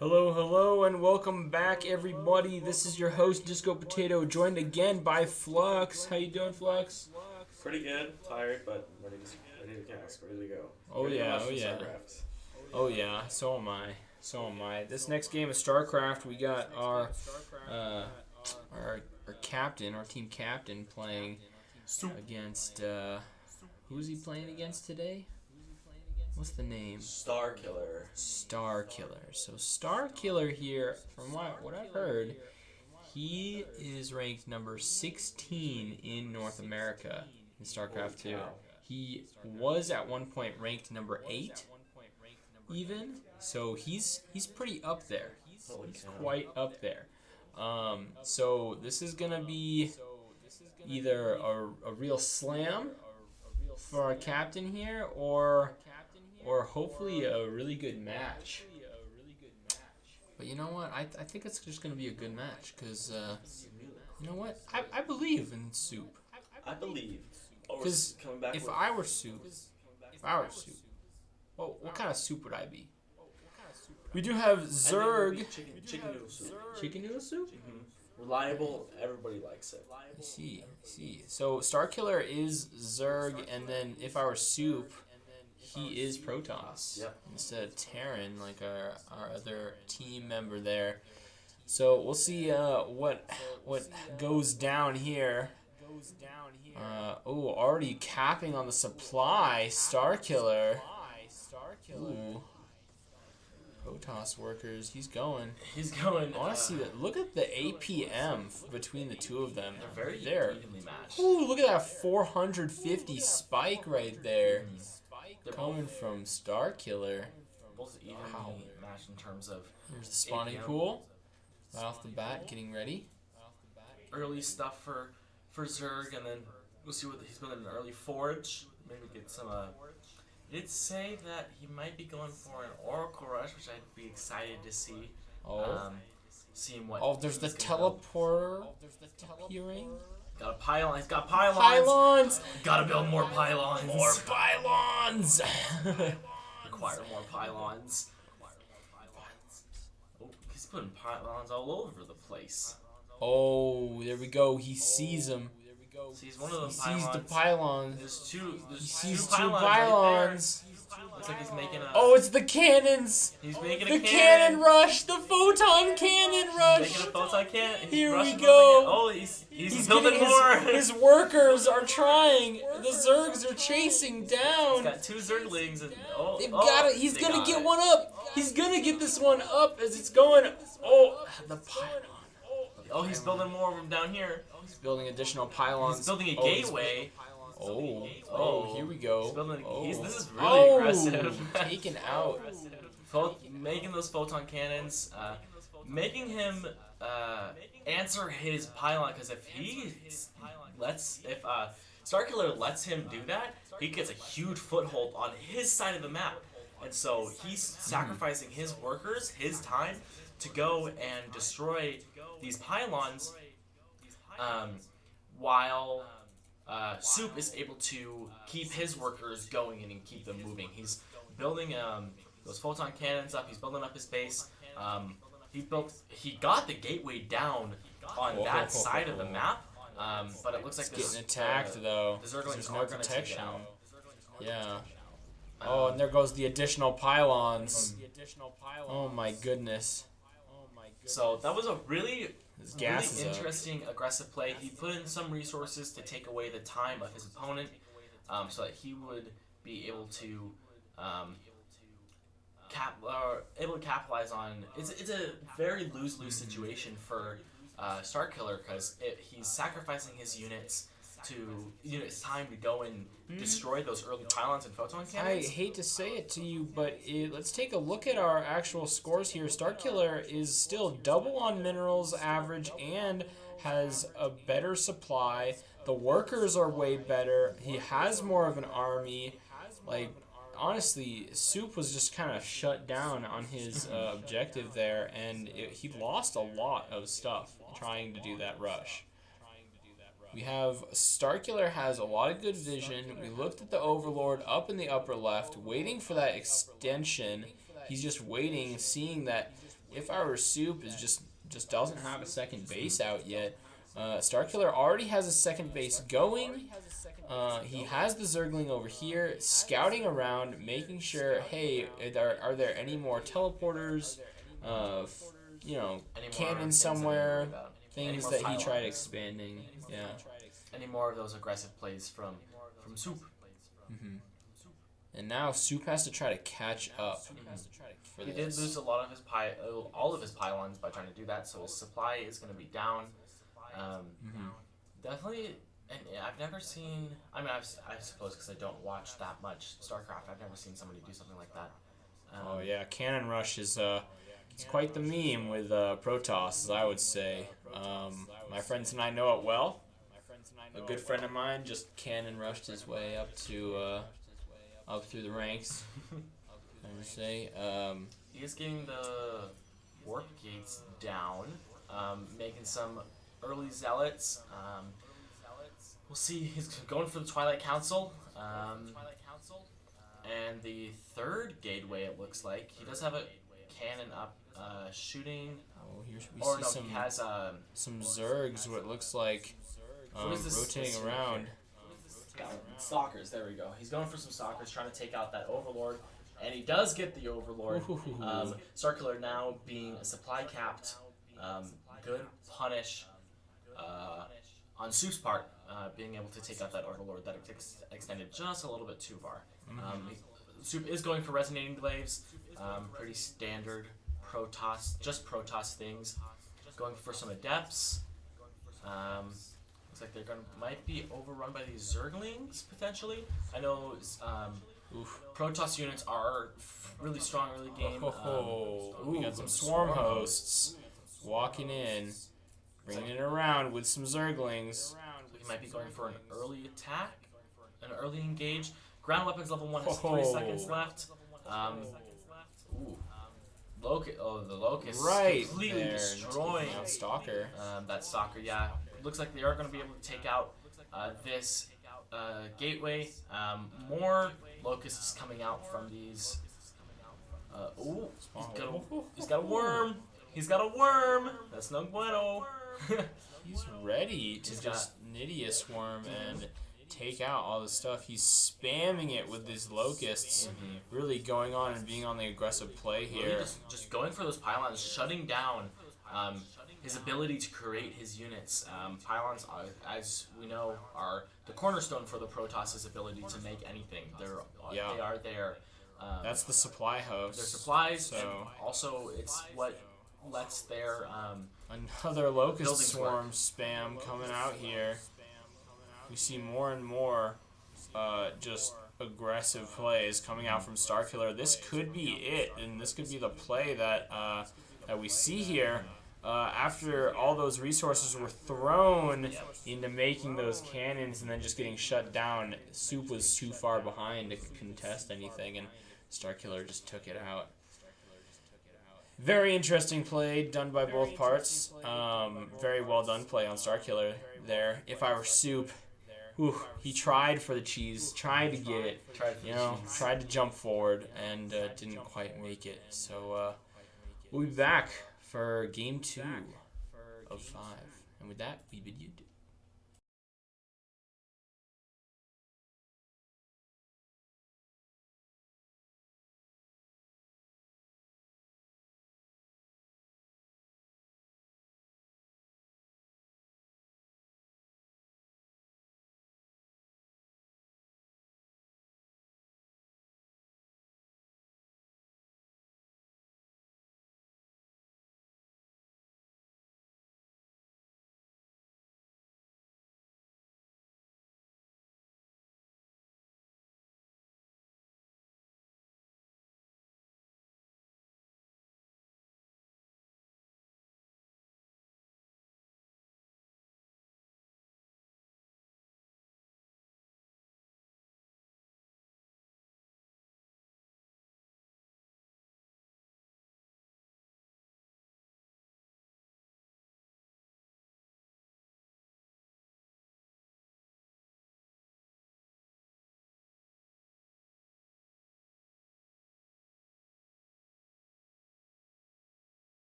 Hello, hello, and welcome back, everybody. This is your host, Disco Potato, joined again by Flux. How you doing, Flux? Pretty good. Tired, but ready to cast. Ready to go. Oh Ready to yeah, watch oh some yeah. Starcraft. Oh yeah, so am I. So am I. This next game is Starcraft. We got our captain, our team captain, playing against. Who's he playing against today? What's the name? Starkiller. Starkiller. So Starkiller here, from what I've heard, he is ranked number 16 in North America in StarCraft 2. He was at one point ranked number 8 even. So he's pretty up there. He's quite up there. So this is going to be either a real slam for our captain here or hopefully a really good match. But you know what? I think it's just going to be a good match because, you know what? I believe in Soup. I believe. Because if I were Soup, well, what kind of soup would I be? We do have Zerg. Chicken noodle soup. Chicken noodle soup? Mm-hmm. Reliable, everybody likes it. I see. So Starkiller is Zerg, and then if I were Soup, he is Protoss. Yep. Instead of Terran, like our other team member there. So we'll see what goes down here. Already capping on the supply. Starkiller. Ooh. Protoss workers. He's going. I want to see that. Look at the APM between the two of them. They're very evenly matched. Ooh, look at that 450 spike right there. They're Coming from Starkiller. both evenly matched in terms of Here's the spawning APM. pool. Right off the bat, getting ready. Early stuff for Zerg, and then we'll see what he's building an early forge. Maybe get some. He did say that he might be going for an Oracle Rush, which I'd be excited to see. Seeing what. Oh, there's the teleporter appearing. Got a pylon. He's got pylons. Pylons! Gotta build more pylons. More pylons! Require more pylons. Oh, he's putting pylons all over the place. Oh, there we go. He sees them. Sees one of them He pylons. sees the pylons. There's two. He There's sees two two pylons. pylons. Right there. Looks like he's making a. Oh, it's the cannons! He's making The a cannon rush! The photon cannon rush! Making a photon cannon. He's Here we rushing go. Oh, he's building building more. His workers are trying. The Zergs are chasing down. He's got two Zerglings and They've got it. He's they gonna got get it. one up. He's gonna get this one up as it's going. Oh, the pylon. Oh, he's building more of them down here. He's building additional pylons. He's building a Oh, he's- gateway. Oh, here we go. He's building. Oh. This is really aggressive. Taken out. Making those photon cannons, making him answer his pylon, because if Starkiller lets him do that, he gets a huge foothold on his side of the map, and so he's sacrificing his workers, his time, to go and destroy these pylons, while Soup is able to keep his workers going and keep them moving. He's building those photon cannons up. He's building up his base. He got the gateway down on that side of the map, but it looks like It's getting attacked though. The Zerglings There's are no gonna take it protection. out. Yeah. Oh, and there goes the additional pylons. Oh my goodness. So that was a really His gas is up. interesting, aggressive play. He put in some resources to take away the time of his opponent, so that he would be able to capitalize on. It's a very lose-lose situation for Starkiller, because he's sacrificing his units time to go and destroy those early pylons and photon I cannons. hate to say it to you, but let's take a look at our actual scores here. Starkiller is still double on minerals average and has a better supply. The workers are way better. He has more of an army. Like, honestly, Soup was just kind of shut down on his objective there, and he lost a lot of stuff trying to do that rush. We have Starkiller has a lot of good vision. We looked at the Overlord up in the upper left, waiting for that extension. He's just waiting, seeing that If I Were Soup is just doesn't have a second base out yet. Starkiller already has a second base going. He has the Zergling over here, scouting around, making sure, hey, are there any more teleporters? You know, Any more cannons things that we somewhere, worry about? Any things more that he pylons? tried expanding. Yeah. Any more of those aggressive plays from Soup? And now Soup has to try to catch up for He this. did lose a lot of his all of his pylons by trying to do that, so his supply is going to be down. Definitely, and yeah, I've never seen. I mean, I suppose because I don't watch that much StarCraft, I've never seen somebody do something like that. Oh yeah, Cannon Rush is it's quite the meme with Protoss, I would say. My friends and I know it well. A good friend of mine just Cannon Rushed his way up through the ranks. I would say. He is getting the warp gates down, making some early zealots. We'll see. He's going for the Twilight Council. And the third gateway, it looks like. He does have a cannon up shooting. Oh, here we Or see no, some he has some Zergs. What looks like what is this rotating around. Stalkers, there we go. He's going for some stalkers, trying to take out that Overlord. And he does get the Overlord. Starkiller now being a supply capped. Good punish on Soup's part, being able to take out that Overlord that extended just a little bit too far. Soup is going for Resonating Glaives. Pretty standard Protoss things. Going for some Adepts. Looks like they're might be overrun by these Zerglings potentially. I know Protoss units are really strong early game. We got some Swarm Hosts walking in, bringing it around with some Zerglings. So he might be going for an early attack, an early engage. Ground weapons level 1 has 3 seconds left. The Locust Right completely there, destroying Stalker. that Stalker. Yeah, looks like they are going to be able to take out this gateway. More Locusts coming out from these. He's got a worm. He's got a worm. That's no bueno. He's ready to just nitty a swarm and take out all the stuff. He's spamming it with these locusts, really going on and being on the aggressive play here. Really just going for those pylons, shutting down his ability to create his units. Pylons, as we know, are the cornerstone for the Protoss's ability to make anything. They are there. That's the supply host. Their supplies, so and also it's what lets their another locust swarm work. spam coming out here. We see more and more just aggressive plays coming out from Starkiller. This could be it, and this could be the play that we see here. After all those resources were thrown into making those cannons and then just getting shut down, Soup was too far behind to contest anything, and Starkiller just took it out. Very interesting play done by both parts. Very well done play on Starkiller there. If I Were Soup, he tried for the cheese, tried to get it, tried to jump forward, and didn't quite make it. So we'll be back for game 2 of 5. And with that, we bid you adieu.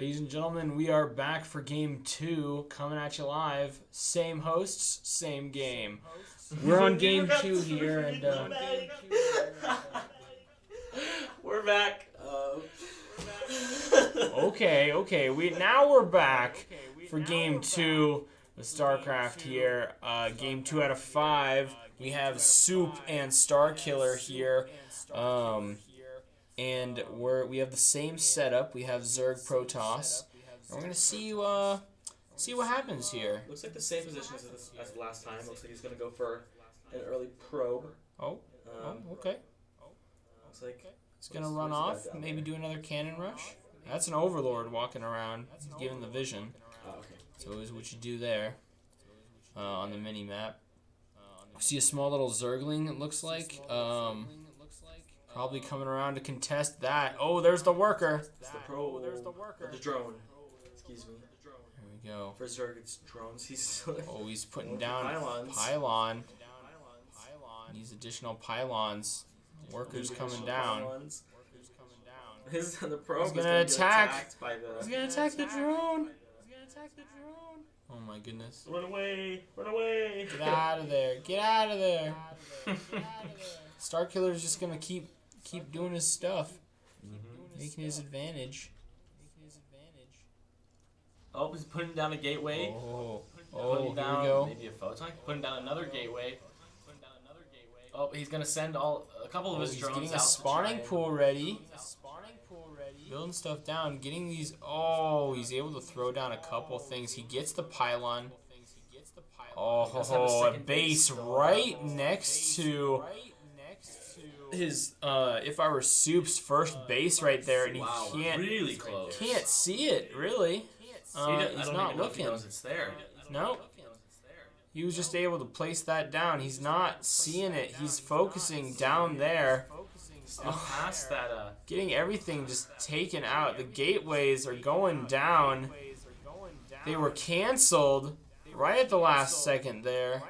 Ladies and gentlemen, we are back for game 2, coming at you live. Same hosts, same game. We're on game 2 here, and we're back. okay. We're back for game 2 of Starcraft here. Game 2 out of 5. We have Soup and Starkiller here. And we have the same setup. We have Zerg Protoss. And we're gonna see what happens here. Looks like the same position as the last time. Looks like he's gonna go for an early probe. Okay. Looks like He's gonna run off. Maybe do another cannon rush. That's an Overlord walking around. He's given the vision. Oh, okay. So is what you do there on the mini map. See a small little Zergling. It looks like. Probably coming around to contest that. Oh, there's the worker. It's the probe. Or the drone. Excuse me. There we go. For Zerg, it's drones. He's putting down pylon. Needs additional pylons. Workers coming down. The probe He's gonna attack. He's gonna attack the drone. Oh my goodness. Run away! Run away! Get out of there. Get out of there. Starkiller's just gonna keep doing his stuff. Making his advantage. Oh, he's putting down a gateway. Oh, Putting here down we go. maybe a photon. Putting down another gateway. Oh, he's gonna send a couple of his He's drones getting out a to spawning try pool ready. Building stuff down. Getting these. Oh, he's able to throw down a couple things. He gets the pylon. Oh, a base right next to his if I were Soup's first base right there, and he can't really close. Can't see it really. He's not looking. He knows it's there. Nope. He was just able to place that down. He's not seeing it. He's focusing down there. Past that. Getting everything just taken out. The gateways are going down. They were canceled right at the last second there.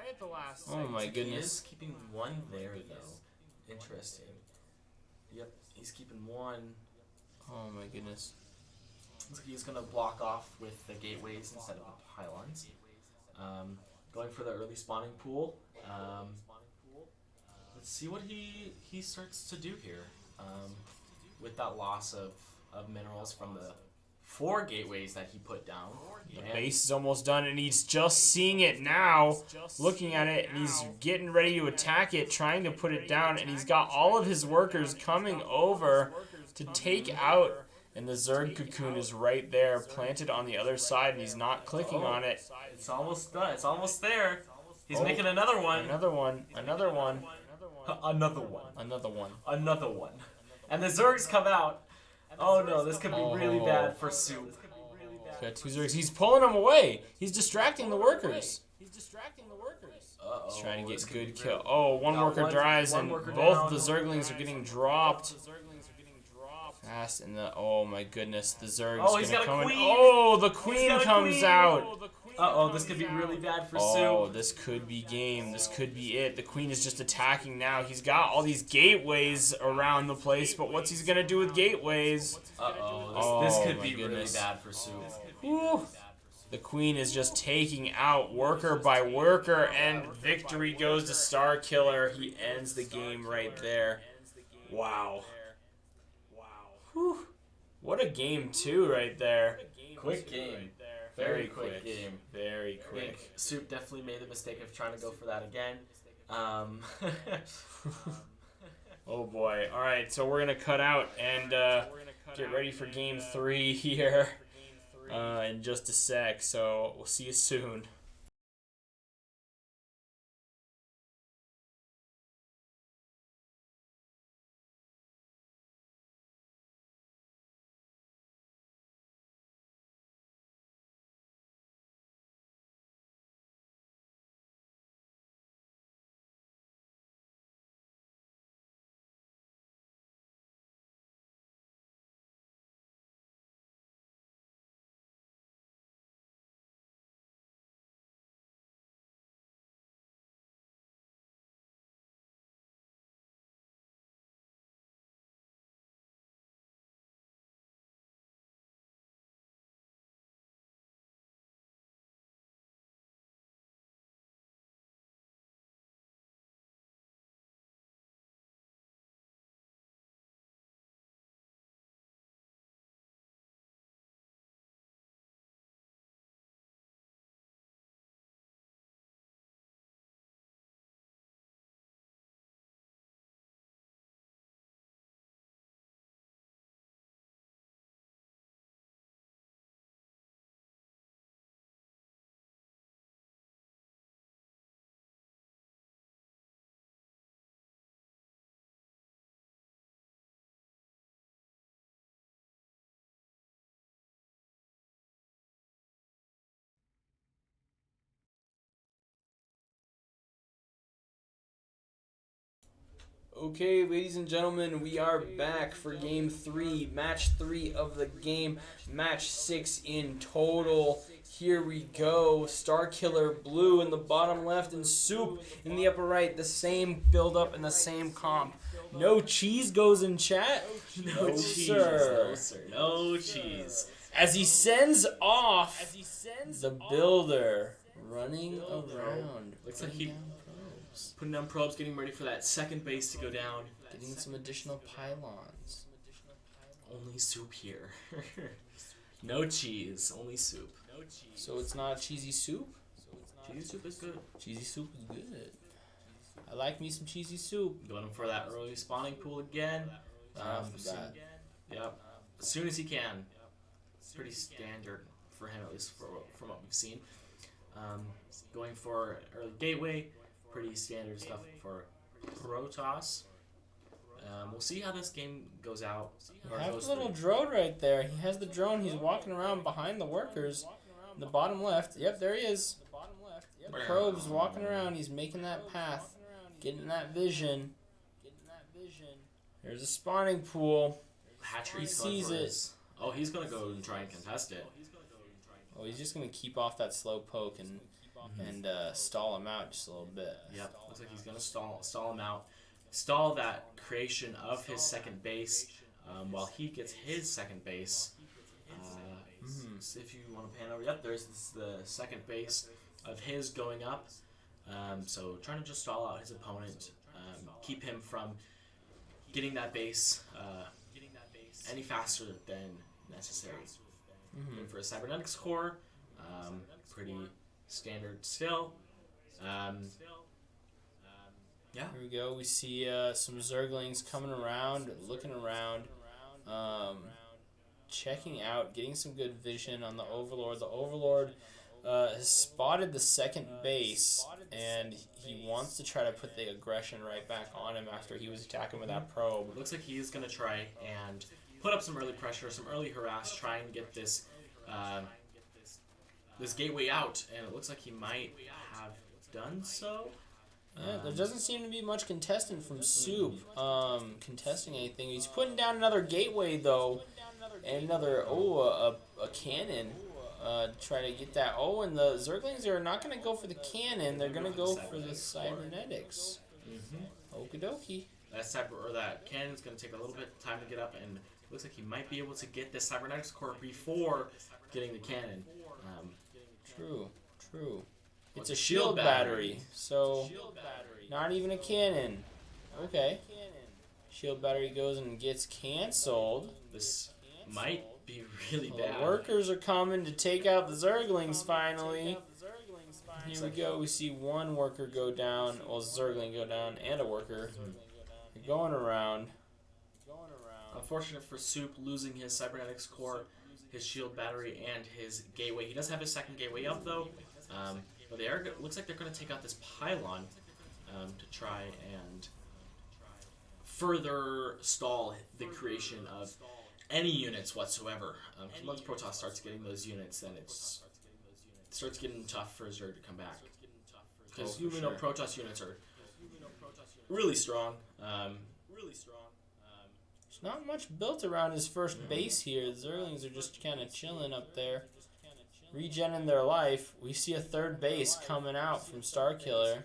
Oh my goodness. He is keeping one there though. Interesting. Yep, he's keeping one. Oh my goodness. Looks like he's gonna block off with the gateways instead of the pylons. Going for the early spawning pool. Let's see what he starts to do here. With that loss of minerals from the 4 gateways that he put down. The base is almost done, and he's just seeing it now, looking at it, and he's getting ready to attack it, trying to put it down, and he's got all of his workers coming over to take out, and the Zerg cocoon is right there, planted on the other side, and he's not clicking on it. It's almost done. It's almost there. He's making another one. Another one. Another one. And the Zergs come out. Oh no, this could be really bad for Soup. Got 2 Zergs. He's pulling them away. He's distracting the workers. He's trying to get good kill. Oh, one worker dies, and both the Zerglings are getting dropped. Fast, and oh my goodness, the Zerg's gonna come in. Oh, the queen comes out. Uh-oh, this could be really bad for Soup. Oh, this could be game. This could be it. The queen is just attacking now. He's got all these gateways around the place, but what's he gonna do with gateways? Uh-oh, this could be really bad for Soup. Whew. The queen is just taking out worker by worker, and victory goes to Starkiller. He ends the game right there. Wow. Whew. What a game 2 right there. Quick game. Very quick game. Very quick. Soup definitely made the mistake of trying to go for that again. Oh boy. Alright, so we're going to cut out and get ready for game 3 here in just a sec. So we'll see you soon. Okay, ladies and gentlemen, we are back for game 3, match 3 of the game, match 6 in total. Here we go. Starkiller blue in the bottom left and Soup in the upper right. The same build up and the same comp. No cheese goes in chat. No cheese. Sir. No, sir. No cheese. As he sends off the builder running around. Looks like he putting down probes, getting ready for that second base to go down. Getting some additional pylons. Only Soup here. No cheese. Only Soup. So it's not cheesy soup? Cheesy Soup is good. Cheesy soup is good. I like me some cheesy soup. Going for that early spawning pool again. Yep. As soon as he can. Pretty standard for him, at least from what we've seen. Going for early gateway. Pretty standard stuff for Protoss. We'll see how this game goes out. You have the little drone right there. He has the drone. He's walking around behind the workers. In the bottom left. Yep, there he is. The probe's walking around. He's making that path. Getting that vision. There's a spawning pool. Hatchery. He sees it. Oh, he's going to go and try and contest it. Oh, he's just going to keep off that slow poke and stall him out just a little bit. Yep, looks like he's going to stall him out. Stall that creation of his second base while he gets his second base. So if you want to pan over, yep, there's the second base of his going up. So trying to just stall out his opponent, keep him from getting that base any faster than necessary. Going for a cybernetics core, pretty standard still. Yeah. Here we go. We see some Zerglings coming around, looking around, checking out, getting some good vision on the Overlord. The Overlord has spotted the second base, and he wants to try to put the aggression right back on him after he was attacking with that probe. It looks like he's going to try and put up some early pressure, some early harass, try and get this this gateway out, and it looks like he might have done so. Yeah, there doesn't seem to be much contestant from Soup contesting anything. He's putting down another gateway, though, and another, a cannon. Try to get that. Oh, and the Zerglings are not going to go for the cannon. They're going to go for the cybernetics. Okie dokie. That cannon's going to take a little bit of time to get up, and looks like he might be able to get this cybernetics core before getting the cannon. True. It's a shield battery, so not even a cannon. Okay. Shield battery goes and gets canceled. This might be really bad. The workers are coming to take out the Zerglings finally. Here we go. We see one worker go down, well, Zergling go down, and a worker. They're going around. Unfortunate for Soup losing his cybernetics core, his shield battery, and his gateway. He does have his second gateway up though. But they are. Looks like they're going to take out this pylon to try and further stall the creation of any units whatsoever. Once Protoss starts getting those units, then it starts getting tough for Zerg to come back. Because you know Protoss units are really strong. There's not much built around his first base here. The Zerglings are just kind of chilling up there. Regenning their life. We see a third base coming out from Starkiller.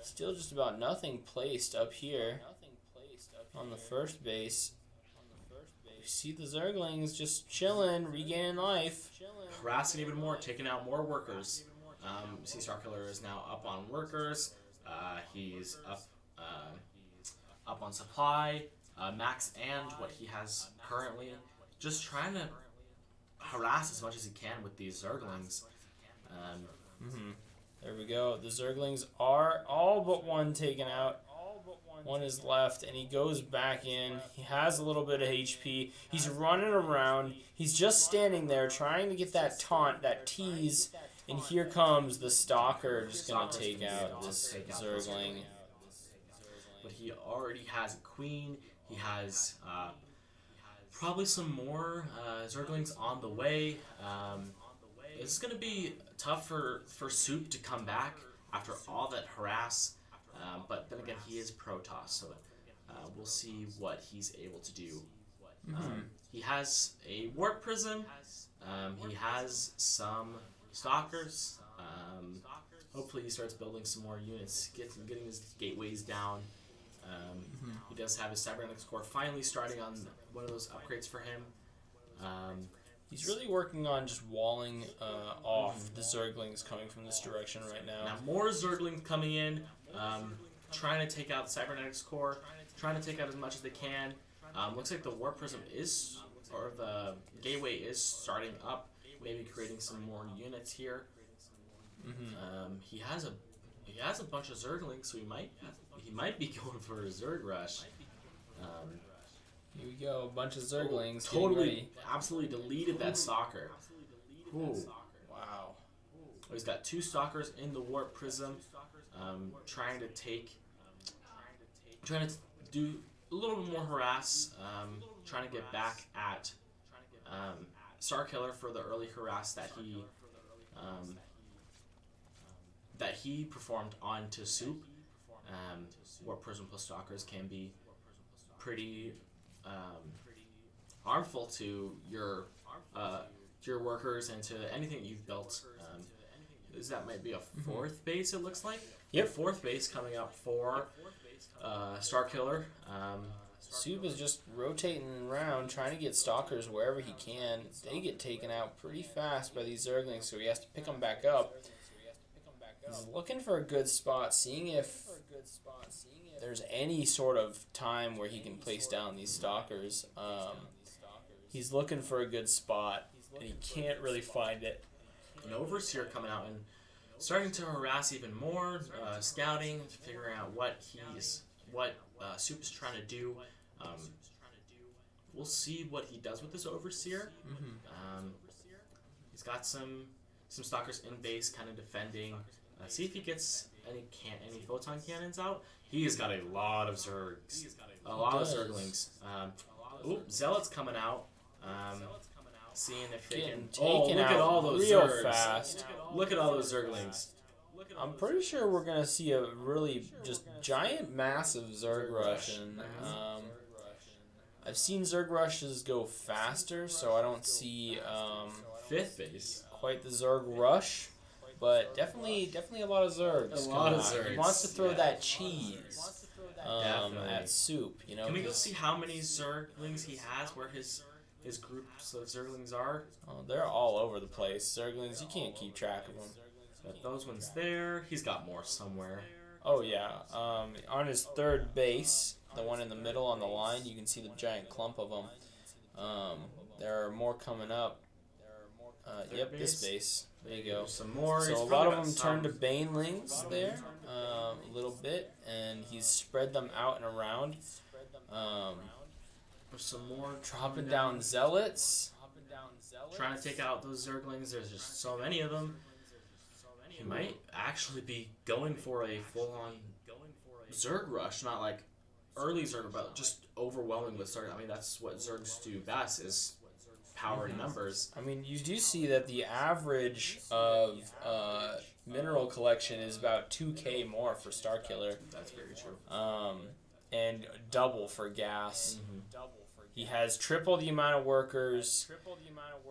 Still just about nothing placed up here on the first base. We see the Zerglings just chilling, regaining life. Harassing even more, taking out more workers. We see Starkiller is now up on workers. He's up on supply, max, and what he has currently. Just trying to harass as much as he can with these Zerglings. There we go. The Zerglings are all but one taken out. One is left, and he goes back in. He has a little bit of HP. He's running around. He's just standing there trying to get that taunt, that tease. And here comes the Stalker just going to take out this Zergling. But he already has a queen. He has probably some more Zerglings on the way. This is going to be tough for Soup to come back after all that harass. But then again, he is Protoss, so we'll see what he's able to do. He has a Warp Prism. He has some Stalkers. Hopefully he starts building some more units, getting his gateways down. He does have his Cybernetics Core finally starting on one of those upgrades for him. He's really working on just walling off the Zerglings coming from this direction right now. Now more Zerglings coming in, trying to take out the Cybernetics Core, trying to take out as much as they can. Looks like the Warp Prism is, or the Gateway is starting up, maybe creating some more units here. He has a bunch of Zerglings, so he might be going for a Zerg rush. Here we go, a bunch of Zerglings. Totally, absolutely deleted that Stalker. Ooh. Wow. Oh, he's got 2 Stalkers in the Warp Prism, trying to do a little bit more harass, trying to get back at Starkiller for the early harass that he performed onto Soup. Warp Prism plus Stalkers can be pretty harmful to your workers and to anything you've built. That might be a 4th base, it looks like. Yep. 4th base coming up for Starkiller. Soup is just rotating around, trying to get Stalkers wherever he can. They get taken out pretty fast by these Zerglings, so he has to pick them back up. He's looking for a good spot, seeing if there's any sort of time where he can place down these Stalkers. He's looking for a good spot, and he can't really find it. An Overseer coming out and starting to harass even more, scouting, figuring out what Soup is trying to do. We'll see what he does with this Overseer. He's got some Stalkers in base, kind of defending. See if he gets any photon cannons out. He has got a lot of Zergs, a lot of Zerglings. Zealots coming out. Seeing if they can. Oh, look at all those real Zergs. Fast. Look at all those Zerglings. I'm pretty sure we're gonna see a really just giant, massive Zerg rush, and I've seen Zerg rushes go faster, so I don't see 5th base quite the Zerg rush, but definitely a lot of Zergs. A lot of Zergs. He wants to throw that cheese at Soup. You know. Can we go see how many Zerglings he has? Where his groups of Zerglings are? Oh, they're all over the place. Zerglings, you can't keep track of them. Got those ones there. He's got more somewhere. Oh yeah. On his 3rd base, the one in the middle on the line, you can see the giant clump of them. There are more coming up. Yep, this base. There you go. Some more. So a lot of them turned to Banelings there, a little bit, and he's spread them out and around. Some more Dropping down Zealots. Trying to take out those Zerglings. There's just so many of them. He might actually be going for a full-on Zerg rush, not like early Zerg, but just overwhelming with Zerg. I mean, that's what Zergs do best, is power in numbers. I mean, you do see that the average of mineral collection is about 2K more for Starkiller. That's very true. And double for gas. He has triple the amount of workers.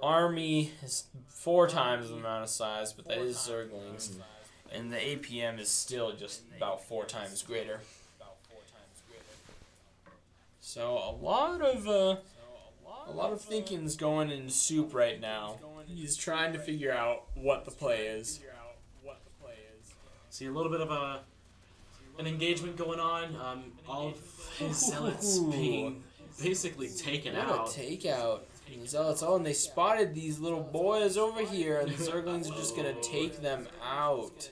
Army is 4 times the amount of size, but that is Zerglings. And the APM is still just about 4 times greater. So a lot of thinking's going in Soup right now. He's trying to figure out what the play is. See a little bit of an engagement going on. All of his zealots being basically taken out. What a takeout. The Zealots, and they spotted these little boys over here, and the Zerglings are just going to take them out.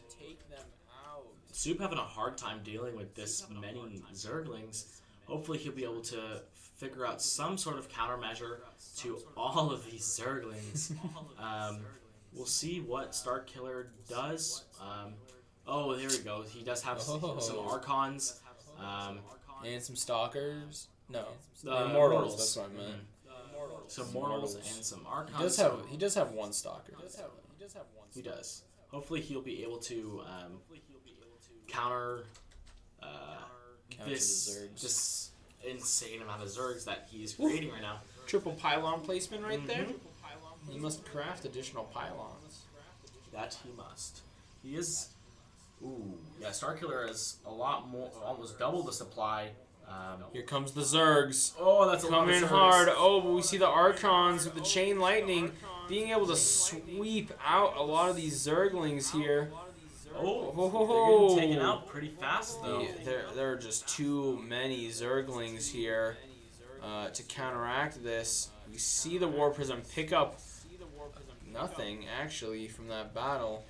Soup having a hard time dealing with this many Zerglings. Hopefully he'll be able to figure out some sort of countermeasure to all of these Zerglings. We'll see what Starkiller does. Oh, there we go. He does have some Archons. And some Stalkers. No. Immortals. That's what I meant. Some Mortals and some Archons. He does have one Stalker. He does. Hopefully he'll be able to counter Counter this the Zergs. this insane amount of Zergs that he's creating right now. Triple pylon placement right there. He must craft additional pylons. That he must. He is. Ooh, yeah. Starkiller is a lot more, almost double the supply. Here comes the Zergs. Oh, that's a lot Coming of in Zergs. hard. Oh, but we see the Archons with the chain lightning being able to sweep out a lot of these Zerglings here. Oh, they're getting taken out pretty fast though. Yeah, there are just too many Zerglings here to counteract this. We see the War Prism pick up nothing actually from that battle.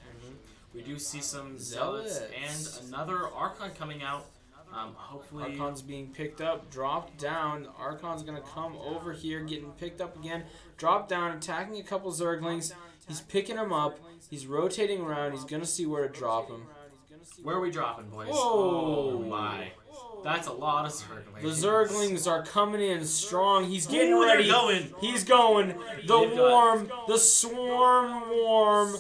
We do see some Zealots and another Archon coming out. Hopefully, Archon's being picked up, dropped down. Archon's gonna come over here, getting picked up again. Dropped down, attacking a couple Zerglings. He's picking them up. He's rotating around. He's gonna see where to drop him. Where are we dropping, boys? Whoa. Oh my. That's a lot of Zerglings. The Zerglings are coming in strong. He's getting Ooh, they're ready. going. He's going. The swarm.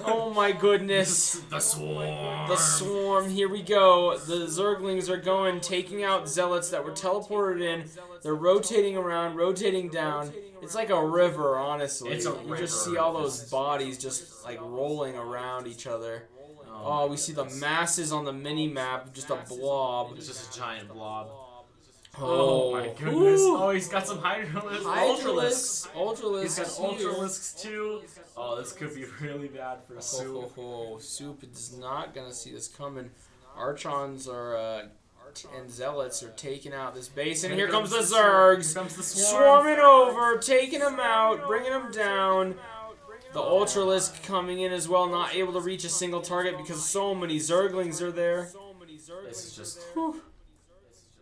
Oh my goodness. The swarm. The swarm. Here we go. The Zerglings are going, taking out Zealots that were teleported in. They're rotating around, rotating down. It's like a river, honestly. It's a You just river. see all those bodies just like rolling around each other. Oh, we see the masses on the mini map, just a blob. It's just a giant blob. Oh my goodness. Woo. Oh, he's got some Hydralisks. Ultralisks. He's got here. Ultralisks too. Oh, this could be really bad for Soup. Soup is not gonna see this coming. Archons are and Zealots are taking out this base, and here comes the Zergs. Here comes the swarm. Swarming over, taking them out, bringing them down. The Ultralisk coming in as well, not able to reach a single target because so many Zerglings are there. This is just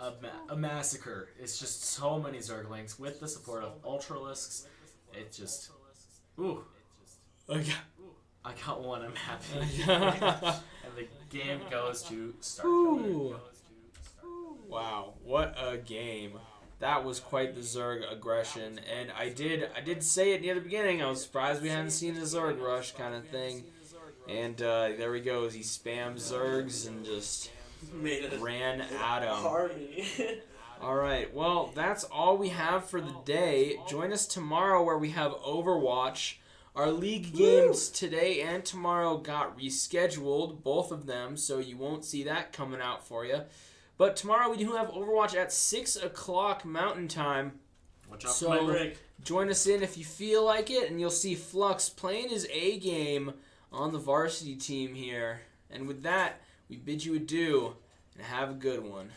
a massacre. It's just so many Zerglings with the support of Ultralisks. It just... Ooh. I got one, I'm happy. And the game goes to Starcraft. Wow, what a game. That was quite the Zerg aggression, and I did say it near the beginning. I was surprised we hadn't seen a Zerg rush kind of thing. And there he goes. He spammed Zergs and just ran at him. Army. All right, well, that's all we have for the day. Join us tomorrow where we have Overwatch. Our league games today and tomorrow got rescheduled, both of them, so you won't see that coming out for you. But tomorrow we do have Overwatch at 6 o'clock Mountain Time. Watch out for my break. Join us in if you feel like it, and you'll see Flux playing his A game on the varsity team here. And with that, we bid you adieu, and have a good one.